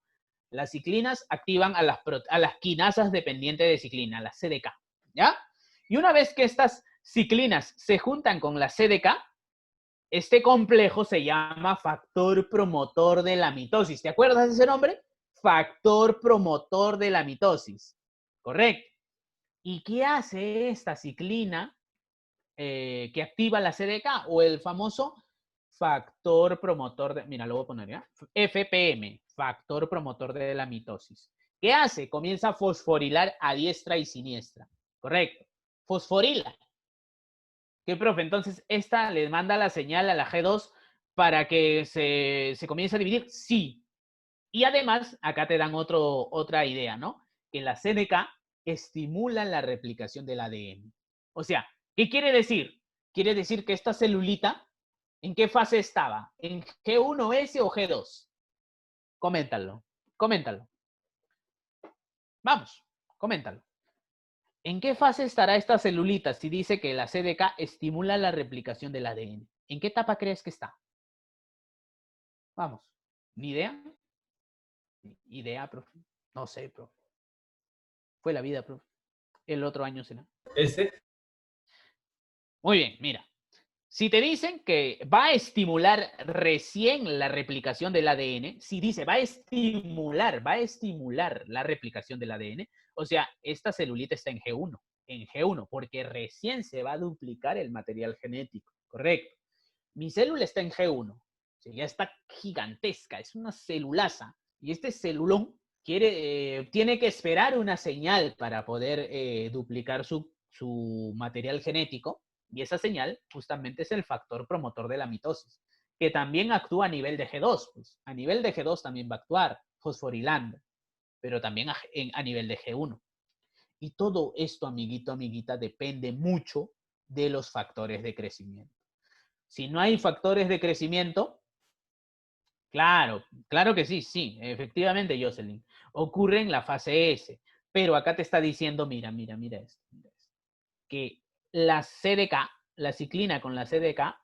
Las ciclinas activan a las quinasas dependientes de ciclina, las CDK. ¿Ya? Y una vez que estas ciclinas se juntan con la CDK, este complejo se llama factor promotor de la mitosis. ¿Te acuerdas de ese nombre? Factor promotor de la mitosis. Correcto. ¿Y qué hace esta ciclina que activa la CDK o el famoso factor promotor de, mira, lo voy a poner ya, FPM, factor promotor de la mitosis? ¿Qué hace? Comienza a fosforilar a diestra y siniestra. Correcto. Fosforila. ¿Qué, profe? Entonces, esta le manda la señal a la G2 para que se comience a dividir. Sí. Y además, acá te dan otra idea, ¿no? Que la CDK estimula la replicación del ADN. O sea, ¿qué quiere decir? Quiere decir que esta celulita, ¿en qué fase estaba? ¿En G1S o G2? Coméntalo, coméntalo. Vamos, coméntalo. ¿En qué fase estará esta celulita si dice que la CDK estimula la replicación del ADN? ¿En qué etapa crees que está? Vamos, ¿ni idea? ¿Idea, profe? No sé, profe. Fue la vida, profe. El otro año será. Muy bien, mira. Si te dicen que va a estimular recién la replicación del ADN, si dice va a estimular la replicación del ADN, o sea, esta celulita está en G1, porque recién se va a duplicar el material genético, correcto. Mi célula está en G1, o sea, ya está gigantesca, es una celulaza, y este celulón tiene que esperar una señal para poder duplicar su material genético, y esa señal justamente es el factor promotor de la mitosis, que también actúa a nivel de G2. Pues, a nivel de G2 también va a actuar fosforilando, pero también a nivel de G1. Y todo esto, amiguito, amiguita, depende mucho de los factores de crecimiento. Si no hay factores de crecimiento, claro, claro que sí, sí, efectivamente, Jocelyn, ocurre en la fase S, pero acá te está diciendo, mira esto, que la CDK, la ciclina con la CDK,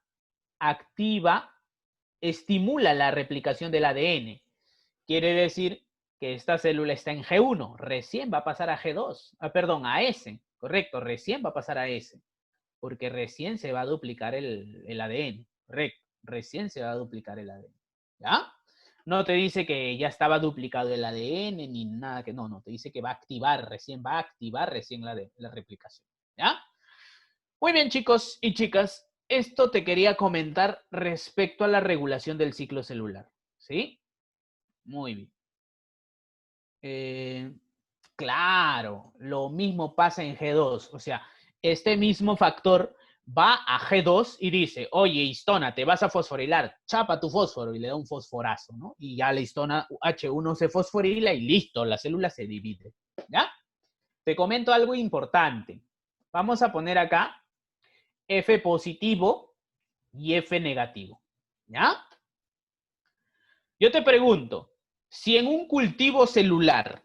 estimula la replicación del ADN. Quiere decir que esta célula está en G1, recién va a pasar a G2, perdón, a S. Correcto, recién va a pasar a S, porque recién se va a duplicar el ADN. Correcto, recién se va a duplicar el ADN. ¿Ya? No te dice que ya estaba duplicado el ADN ni nada que no, te dice que va a activar recién la replicación. ¿Ya? Muy bien, chicos y chicas, esto te quería comentar respecto a la regulación del ciclo celular. ¿Sí? Muy bien. Claro, lo mismo pasa en G2. O sea, este mismo factor va a G2 y dice, oye, histona, te vas a fosforilar, chapa tu fósforo y le da un fosforazo, ¿no? Y ya la histona H1 se fosforila y listo, la célula se divide, ¿ya? Te comento algo importante. Vamos a poner acá F positivo y F negativo, ¿ya? Yo te pregunto, si en un cultivo celular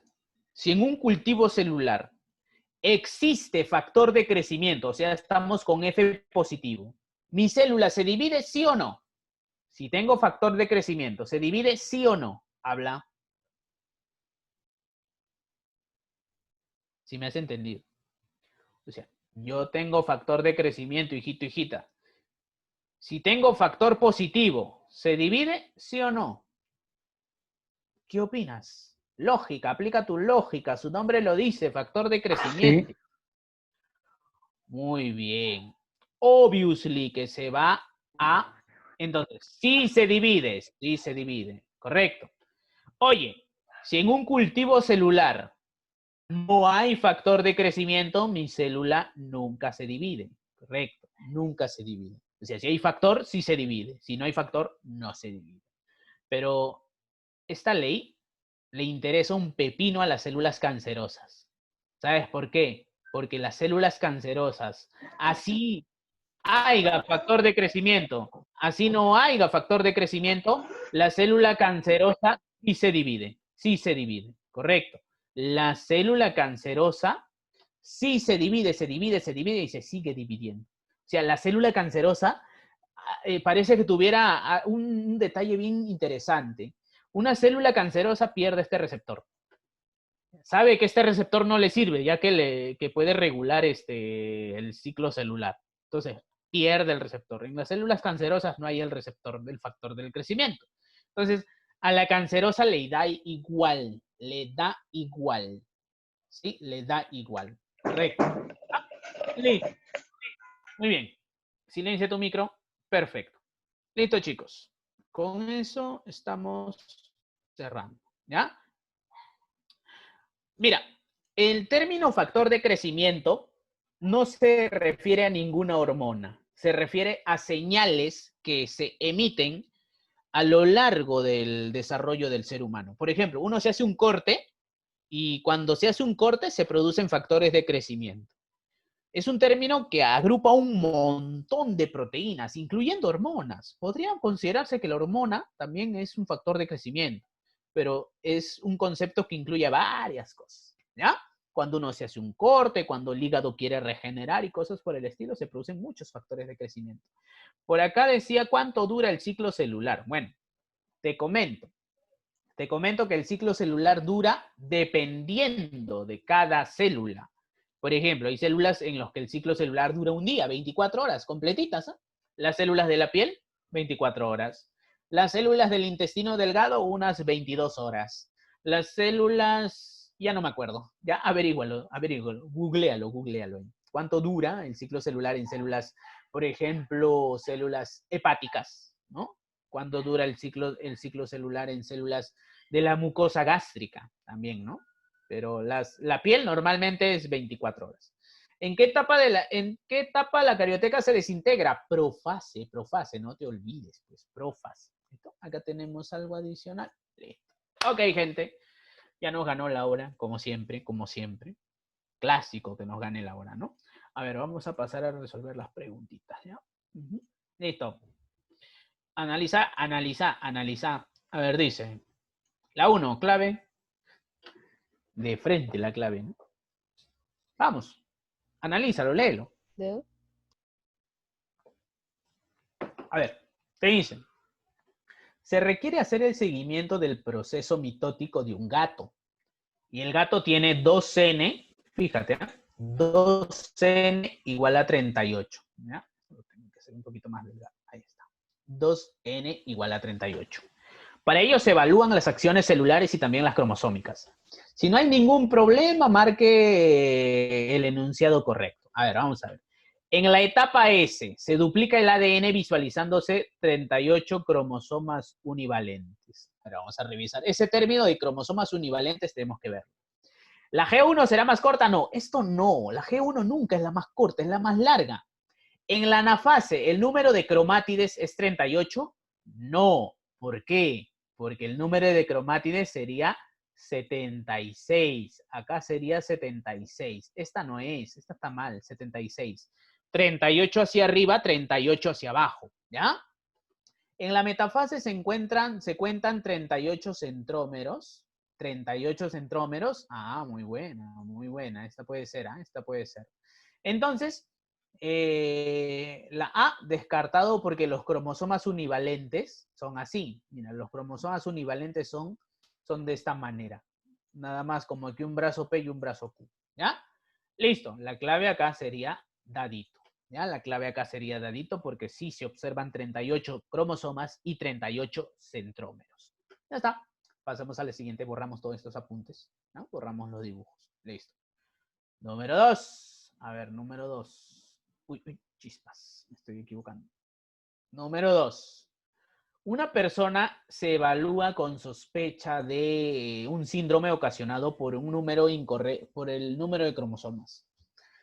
existe factor de crecimiento, o sea, estamos con F positivo, ¿mi célula se divide sí o no? Si tengo factor de crecimiento, ¿se divide sí o no? Habla. Si me has entendido. O sea, yo tengo factor de crecimiento, hijito, hijita. Si tengo factor positivo, ¿se divide sí o no? ¿Qué opinas? Lógica, aplica tu lógica. Su nombre lo dice, factor de crecimiento. Sí. Muy bien. Obviously que se va a... Entonces, sí se divide. Correcto. Oye, si en un cultivo celular no hay factor de crecimiento, mi célula nunca se divide. Correcto, nunca se divide. O sea, si hay factor, sí se divide. Si no hay factor, no se divide. Pero esta ley le interesa un pepino a las células cancerosas. ¿Sabes por qué? Porque las células cancerosas, así haya factor de crecimiento, así no haya factor de crecimiento, la célula cancerosa sí se divide, correcto. La célula cancerosa sí se divide y se sigue dividiendo. O sea, la célula cancerosa parece que tuviera un detalle bien interesante. Una célula cancerosa pierde este receptor. Sabe que este receptor no le sirve, ya que puede regular el ciclo celular. Entonces, pierde el receptor. En las células cancerosas no hay el receptor del factor del crecimiento. Entonces, a la cancerosa le da igual. ¿Sí? Le da igual. Correcto. ¿Ah? Listo. Muy bien. Silencia tu micro. Perfecto. Listo, chicos. Con eso estamos cerrando. ¿Ya? Mira, el término factor de crecimiento no se refiere a ninguna hormona, se refiere a señales que se emiten a lo largo del desarrollo del ser humano. Por ejemplo, uno se hace un corte y cuando se hace un corte se producen factores de crecimiento. Es un término que agrupa un montón de proteínas, incluyendo hormonas. Podría considerarse que la hormona también es un factor de crecimiento, pero es un concepto que incluye varias cosas, ¿ya? Cuando uno se hace un corte, cuando el hígado quiere regenerar y cosas por el estilo, se producen muchos factores de crecimiento. Por acá decía cuánto dura el ciclo celular. Bueno, te comento. Te comento que el ciclo celular dura dependiendo de cada célula. Por ejemplo, hay células en las que el ciclo celular dura un día, 24 horas, completitas. ¿Eh? Las células de la piel, 24 horas. Las células del intestino delgado, unas 22 horas. Las células, ya no me acuerdo, ya averígualo, googlealo. ¿Cuánto dura el ciclo celular en células, por ejemplo, células hepáticas, ¿no? ¿Cuánto dura el ciclo celular en células de la mucosa gástrica también, ¿no? Pero la piel normalmente es 24 horas. ¿En qué etapa la carioteca se desintegra? Profase, no te olvides, pues, profase. ¿Listo? Acá tenemos algo adicional. Listo. Ok, gente, ya nos ganó la hora, como siempre. Clásico que nos gane la hora, ¿no? A ver, vamos a pasar a resolver las preguntitas, ¿ya? Listo. Analiza. A ver, dice, la 1, clave. De frente la clave, ¿no? Vamos, analízalo, léelo. ¿No? A ver, te dicen, se requiere hacer el seguimiento del proceso mitótico de un gato. Y el gato tiene 2N, fíjate, 2n igual a 38. ¿Ya? Lo tengo que hacer un poquito más delgado. Ahí está. 2n igual a 38. Para ello se evalúan las acciones celulares y también las cromosómicas. Si no hay ningún problema, marque el enunciado correcto. A ver, vamos a ver. En la etapa S se duplica el ADN visualizándose 38 cromosomas univalentes. Ahora vamos a revisar. Ese término de cromosomas univalentes tenemos que verlo. ¿La G1 será más corta? No, esto no. La G1 nunca es la más corta, es la más larga. En la anafase, ¿el número de cromátides es 38? No. ¿Por qué? Porque el número de cromátides sería 76. Acá sería 76. Esta no es, esta está mal, 76. 38 hacia arriba, 38 hacia abajo, ¿ya? En la metafase se cuentan 38 centrómeros. 38 centrómeros. Ah, muy buena, muy buena. Esta puede ser, ¿ah? Esta puede ser. Entonces, la A descartado porque los cromosomas univalentes son así. Mira, los cromosomas univalentes son de esta manera. Nada más como que un brazo P y un brazo Q. ¿Ya? Listo. La clave acá sería dadito. ¿Ya? La clave acá sería dadito porque sí se observan 38 cromosomas y 38 centrómeros. Ya está. Pasamos a la siguiente. Borramos todos estos apuntes. ¿No? Borramos los dibujos. Listo. Número 2. A ver, número 2. Uy, chispas. Me estoy equivocando. Número 2. Una persona se evalúa con sospecha de un síndrome ocasionado por un número incorrecto, por el número de cromosomas.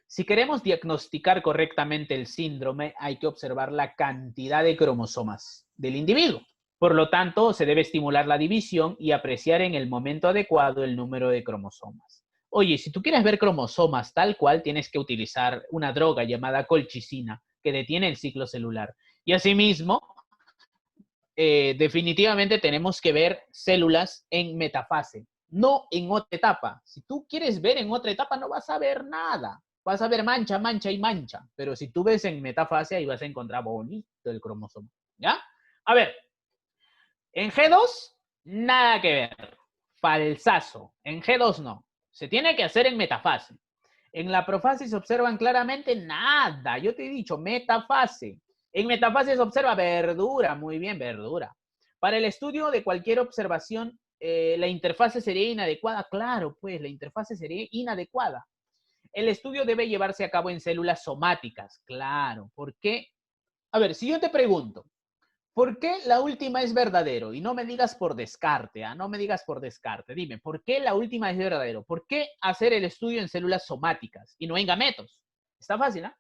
Si queremos diagnosticar correctamente el síndrome, hay que observar la cantidad de cromosomas del individuo. Por lo tanto, se debe estimular la división y apreciar en el momento adecuado el número de cromosomas. Oye, si tú quieres ver cromosomas tal cual, tienes que utilizar una droga llamada colchicina que detiene el ciclo celular. Y asimismo, definitivamente tenemos que ver células en metafase, no en otra etapa. Si tú quieres ver en otra etapa, no vas a ver nada. Vas a ver mancha, mancha y mancha. Pero si tú ves en metafase, ahí vas a encontrar bonito el cromosoma. ¿Ya? A ver, en G2, nada que ver. Falsazo. En G2 no. Se tiene que hacer en metafase. En la profase se observan claramente nada. Yo te he dicho, metafase. En metafase se observa verdura. Muy bien, verdura. Para el estudio de cualquier observación, la interfase sería inadecuada. Claro, pues la interfase sería inadecuada. El estudio debe llevarse a cabo en células somáticas. Claro. ¿Por qué? A ver, si yo te pregunto, ¿por qué la última es verdadero? Y no me digas por descarte, ¿ah? No me digas por descarte. Dime, ¿por qué la última es verdadero? ¿Por qué hacer el estudio en células somáticas y no en gametos? Está fácil, ¿ah?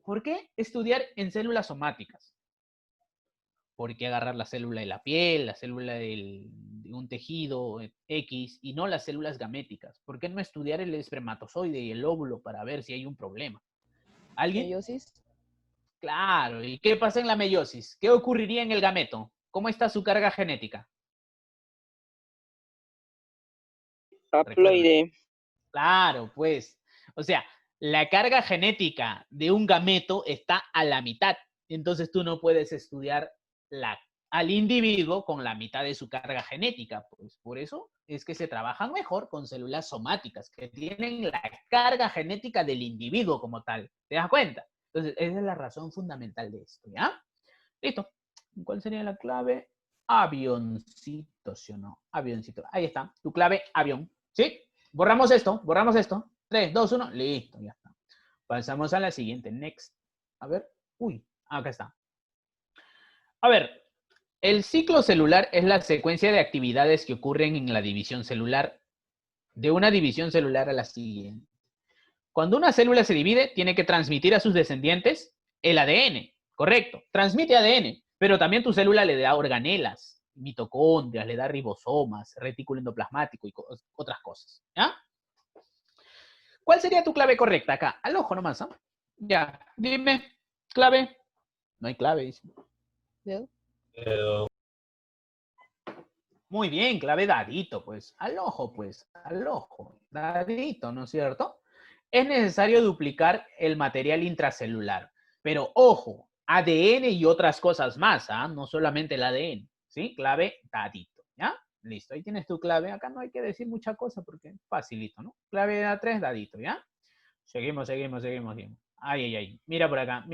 ¿Por qué estudiar en células somáticas? ¿Por qué agarrar la célula de la piel, la célula de un tejido X y no las células gaméticas? ¿Por qué no estudiar el espermatozoide y el óvulo para ver si hay un problema? ¿Alguien? Meiosis. Claro. ¿Y qué pasa en la meiosis? ¿Qué ocurriría en el gameto? ¿Cómo está su carga genética? Recuerda. Haploide. Claro, pues. O sea, la carga genética de un gameto está a la mitad. Entonces tú no puedes estudiar al individuo con la mitad de su carga genética. Pues por eso es que se trabajan mejor con células somáticas, que tienen la carga genética del individuo como tal. ¿Te das cuenta? Entonces, esa es la razón fundamental de esto, ¿ya? Listo. ¿Cuál sería la clave? Avioncito, ¿sí o no? Avioncito. Ahí está. Tu clave, avión. ¿Sí? Borramos esto, borramos esto. 3, 2, 1. Listo, ya está. Pasamos a la siguiente. Next. A ver. Uy, acá está. A ver, el ciclo celular es la secuencia de actividades que ocurren en la división celular, de una división celular a la siguiente. Cuando una célula se divide, tiene que transmitir a sus descendientes el ADN. Correcto, transmite ADN, pero también tu célula le da organelas, mitocondrias, le da ribosomas, retículo endoplasmático y otras cosas. ¿Ya? ¿Cuál sería tu clave correcta acá? Al ojo nomás, ¿ah? Ya, dime, clave. No hay clave, dice. ¿Veo? Muy bien, clave dadito, pues. Al ojo, pues. Al ojo. Dadito, ¿no es cierto? Es necesario duplicar el material intracelular. Pero ojo, ADN y otras cosas más, ¿ah? No solamente el ADN, ¿sí? Clave dadito, ¿ya? Listo, ahí tienes tu clave. Acá no hay que decir mucha cosa porque es facilito, ¿no? Clave A3, dadito, ¿ya? Seguimos. Ay. Mira por acá.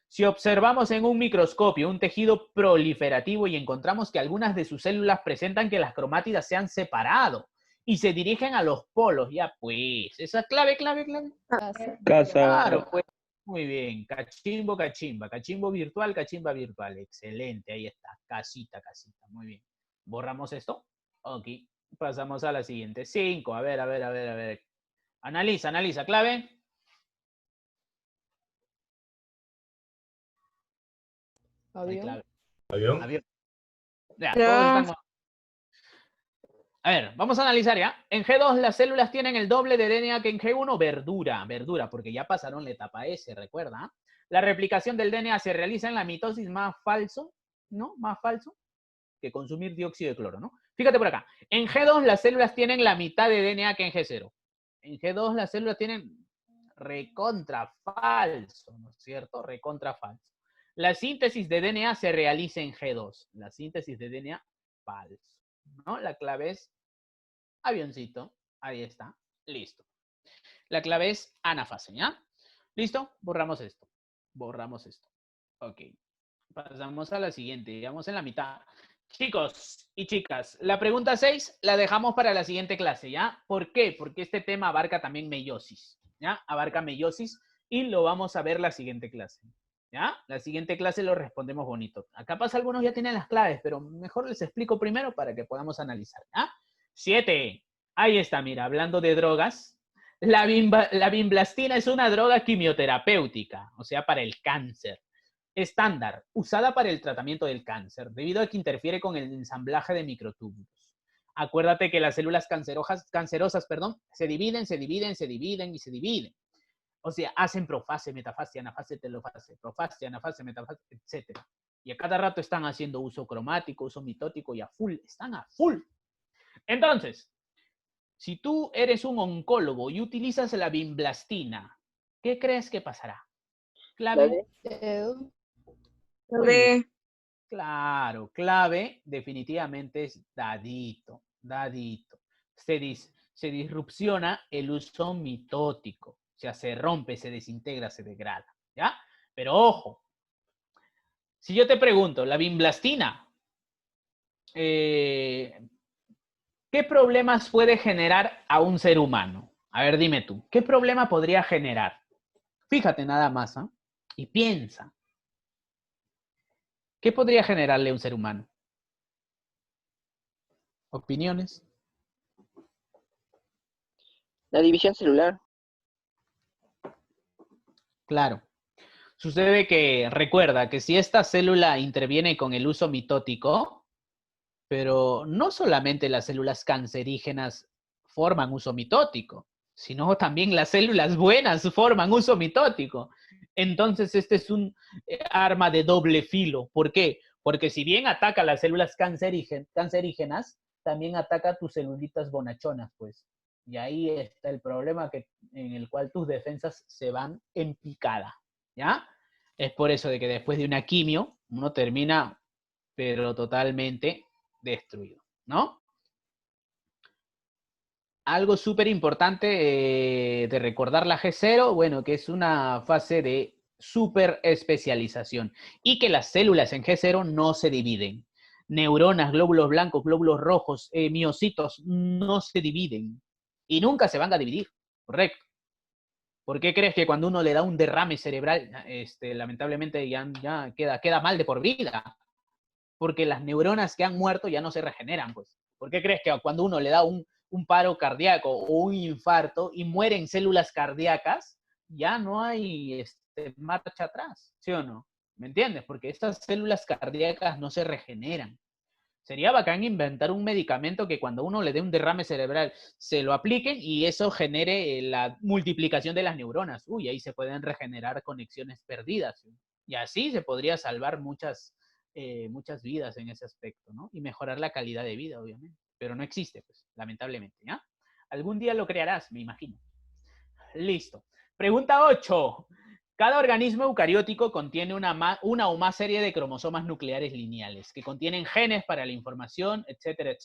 Si observamos en un microscopio un tejido proliferativo y encontramos que algunas de sus células presentan que las cromátidas se han separado y se dirigen a los polos, ya pues, esa es clave. Casa. Claro, pues, muy bien, cachimbo virtual, excelente, ahí está, casita, muy bien. ¿Borramos esto? Ok, pasamos a la siguiente, 5, a ver. Analiza, clave. Avión. Avión. Ya, todos están... A ver, vamos a analizar ya. En G2 las células tienen el doble de DNA que en G1, verdura, porque ya pasaron la etapa S, recuerda. La replicación del DNA se realiza en la mitosis más falso que consumir dióxido de cloro, ¿no? Fíjate por acá. En G2 las células tienen la mitad de DNA que en G0. En G2 las células tienen recontra falso, ¿no es cierto? Recontra falso. La síntesis de DNA se realiza en G2. La síntesis de DNA falso, ¿no? La clave es avioncito. Ahí está. Listo. La clave es anafase, ¿ya? ¿Listo? Borramos esto. Ok. Pasamos a la siguiente. Vamos en la mitad. Chicos y chicas, la pregunta 6 la dejamos para la siguiente clase, ¿ya? ¿Por qué? Porque este tema abarca también meiosis, ¿ya? Abarca meiosis y lo vamos a ver la siguiente clase, ¿ya? La siguiente clase lo respondemos bonito. Acá pasa algunos ya tienen las claves, pero mejor les explico primero para que podamos analizar, ¿ya? 7. Ahí está, mira, hablando de drogas. La bimblastina es una droga quimioterapéutica, o sea, para el cáncer. Estándar, usada para el tratamiento del cáncer, debido a que interfiere con el ensamblaje de microtúbulos. Acuérdate que las células cancerosas, se dividen. O sea, hacen profase, metafase, anafase, telofase, profase, anafase, metafase, etc. Y a cada rato están haciendo uso cromático, uso mitótico y a full, están a full. Entonces, si tú eres un oncólogo y utilizas la bimblastina, ¿qué crees que pasará? Clave. Claro, clave definitivamente es dadito. Se disrupciona el uso mitótico. O sea, se rompe, se desintegra, se degrada. ¿Ya? Pero ojo, si yo te pregunto, la bimblastina, ¿qué problemas puede generar a un ser humano? A ver, dime tú, ¿qué problema podría generar? Fíjate nada más, ¿eh? Y piensa. ¿Qué podría generarle a un ser humano? ¿Opiniones? La división celular. Claro. Sucede que, recuerda que si esta célula interviene con el uso mitótico, pero no solamente las células cancerígenas forman uso mitótico, sino también las células buenas forman uso mitótico. Entonces, este es un arma de doble filo. ¿Por qué? Porque si bien ataca las células cancerígenas, también ataca tus celulitas bonachonas, pues. Y ahí está el problema en el cual tus defensas se van en picada, ¿ya? Es por eso de que después de una quimio, uno termina, pero totalmente destruido, ¿no? Algo súper importante de recordar la G0, bueno, que es una fase de súper especialización y que las células en G0 no se dividen. Neuronas, glóbulos blancos, glóbulos rojos, miocitos no se dividen y nunca se van a dividir, ¿correcto? ¿Por qué crees que cuando uno le da un derrame cerebral, lamentablemente ya queda mal de por vida? Porque las neuronas que han muerto ya no se regeneran, pues. ¿Por qué crees que cuando uno le da un paro cardíaco o un infarto y mueren células cardíacas, ya no hay marcha atrás, ¿sí o no? ¿Me entiendes? Porque estas células cardíacas no se regeneran. Sería bacán inventar un medicamento que cuando uno le dé un derrame cerebral se lo apliquen y eso genere la multiplicación de las neuronas. Uy, ahí se pueden regenerar conexiones perdidas. Y así se podría salvar muchas vidas en ese aspecto, ¿no? Y mejorar la calidad de vida, obviamente. Pero no existe, pues, lamentablemente, ¿ya? Algún día lo crearás, me imagino. Listo. Pregunta 8. Cada organismo eucariótico contiene una o más serie de cromosomas nucleares lineales que contienen genes para la información, etcétera.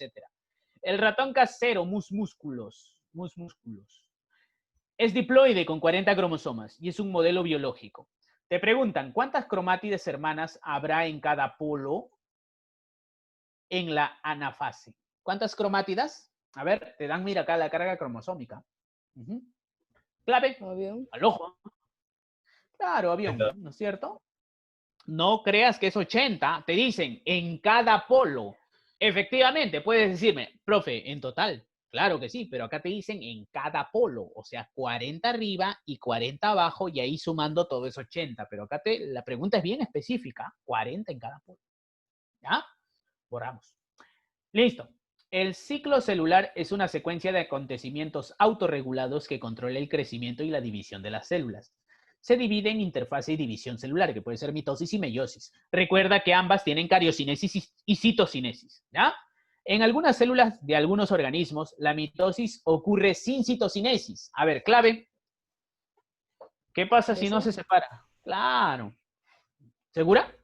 El ratón casero, mus músculos, Es diploide con 40 cromosomas y es un modelo biológico. Te preguntan, ¿cuántas cromátides hermanas habrá en cada polo en la anafase? ¿Cuántas cromátidas? A ver, te dan, mira acá, la carga cromosómica. Clave, Avión. al ojo. Claro, avión, ¿no es cierto? No creas que es 80, te dicen en cada polo. Efectivamente, puedes decirme, profe, en total. Claro que sí, pero acá te dicen en cada polo, o sea, 40 arriba y 40 abajo, y ahí sumando todo es 80. Pero acá la pregunta es bien específica, 40 en cada polo. ¿Ya? Borramos. Listo. El ciclo celular es una secuencia de acontecimientos autorregulados que controla el crecimiento y la división de las células. Se divide en interfase y división celular, que puede ser mitosis y meiosis. Recuerda que ambas tienen cariocinesis y citocinesis, ¿ya? En algunas células de algunos organismos, la mitosis ocurre sin citocinesis. A ver, clave. ¿Qué pasa si no se separa? Claro. ¿Segura?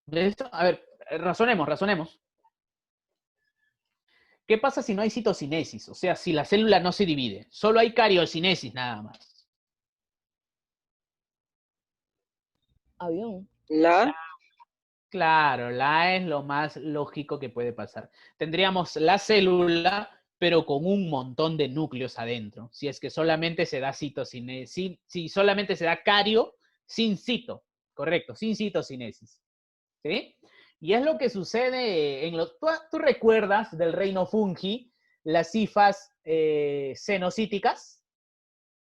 ¿De esto? A ver, razonemos. ¿Qué pasa si no hay citocinesis? O sea, si la célula no se divide. Solo hay cariocinesis nada más. Avión. La. Claro, la es lo más lógico que puede pasar. Tendríamos la célula, pero con un montón de núcleos adentro. Si es que solamente se da citocinesis, si solamente se da cario sin cito, correcto, sin citocinesis. ¿Sí? Y es lo que sucede en los... ¿Tú recuerdas del reino fungi las hifas cenocíticas?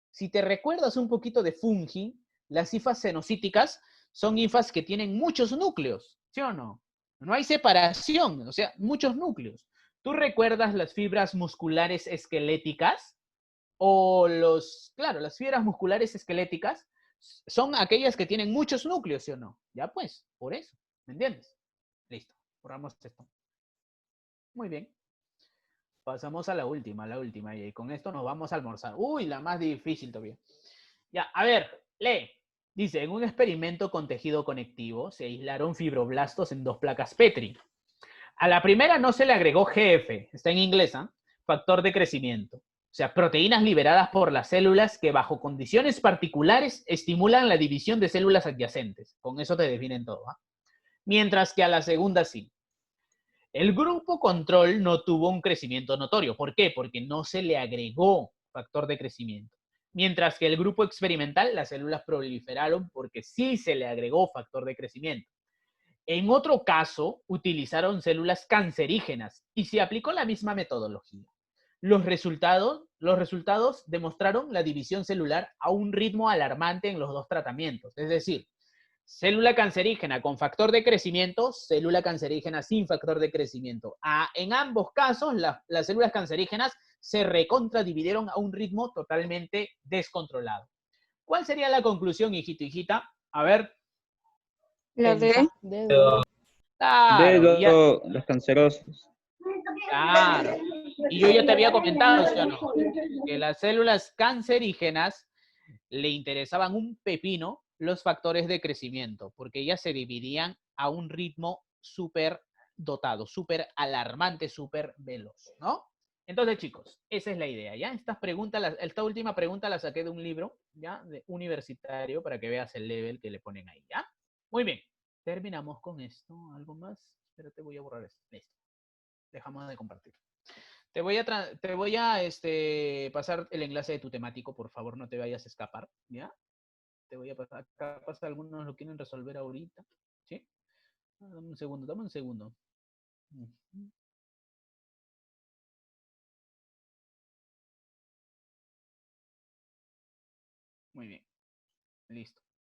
Si te recuerdas un poquito de fungi, las hifas cenocíticas son hifas que tienen muchos núcleos, ¿sí o no? No hay separación, o sea, muchos núcleos. ¿Tú recuerdas las fibras musculares esqueléticas? O claro, las fibras musculares esqueléticas son aquellas que tienen muchos núcleos, ¿sí o no? Ya pues, por eso, ¿me entiendes? Listo, borramos esto. Muy bien. Pasamos a la última, y con esto nos vamos a almorzar. Uy, la más difícil todavía. Ya, a ver, lee. Dice, en un experimento con tejido conectivo se aislaron fibroblastos en 2 placas Petri. A la primera no se le agregó GF, está en inglés, ¿eh? Factor de crecimiento. O sea, proteínas liberadas por las células que bajo condiciones particulares estimulan la división de células adyacentes. Con eso te definen todo, ¿eh? Mientras que a la segunda sí. El grupo control no tuvo un crecimiento notorio. ¿Por qué? Porque no se le agregó factor de crecimiento. Mientras que el grupo experimental, las células proliferaron porque sí se le agregó factor de crecimiento. En otro caso, utilizaron células cancerígenas y se aplicó la misma metodología. Los resultados demostraron la división celular a un ritmo alarmante en los 2 tratamientos. Es decir, célula cancerígena con factor de crecimiento, célula cancerígena sin factor de crecimiento. En ambos casos, las células cancerígenas se recontradividieron a un ritmo totalmente descontrolado. ¿Cuál sería la conclusión, hijito, hijita? A ver. La D. Dedo. Claro, Los cancerosos. claro. Y yo ya te había comentado, ¿sí o no? Que las células cancerígenas le interesaban un pepino los factores de crecimiento, porque ellas se dividían a un ritmo súper dotado, súper alarmante, súper veloz, ¿no? Entonces, chicos, esa es la idea, ¿ya? Esta última pregunta la saqué de un libro, ¿ya? De universitario, para que veas el level que le ponen ahí, ¿ya? Muy bien, terminamos con esto. ¿Algo más? Espérate, voy a borrar esto. Listo. Dejamos de compartir. Te voy a pasar el enlace de tu temático, por favor, no te vayas a escapar, ¿ya? Te voy a pasar, capaz algunos lo quieren resolver ahorita, ¿sí? Dame un segundo. Muy bien, listo.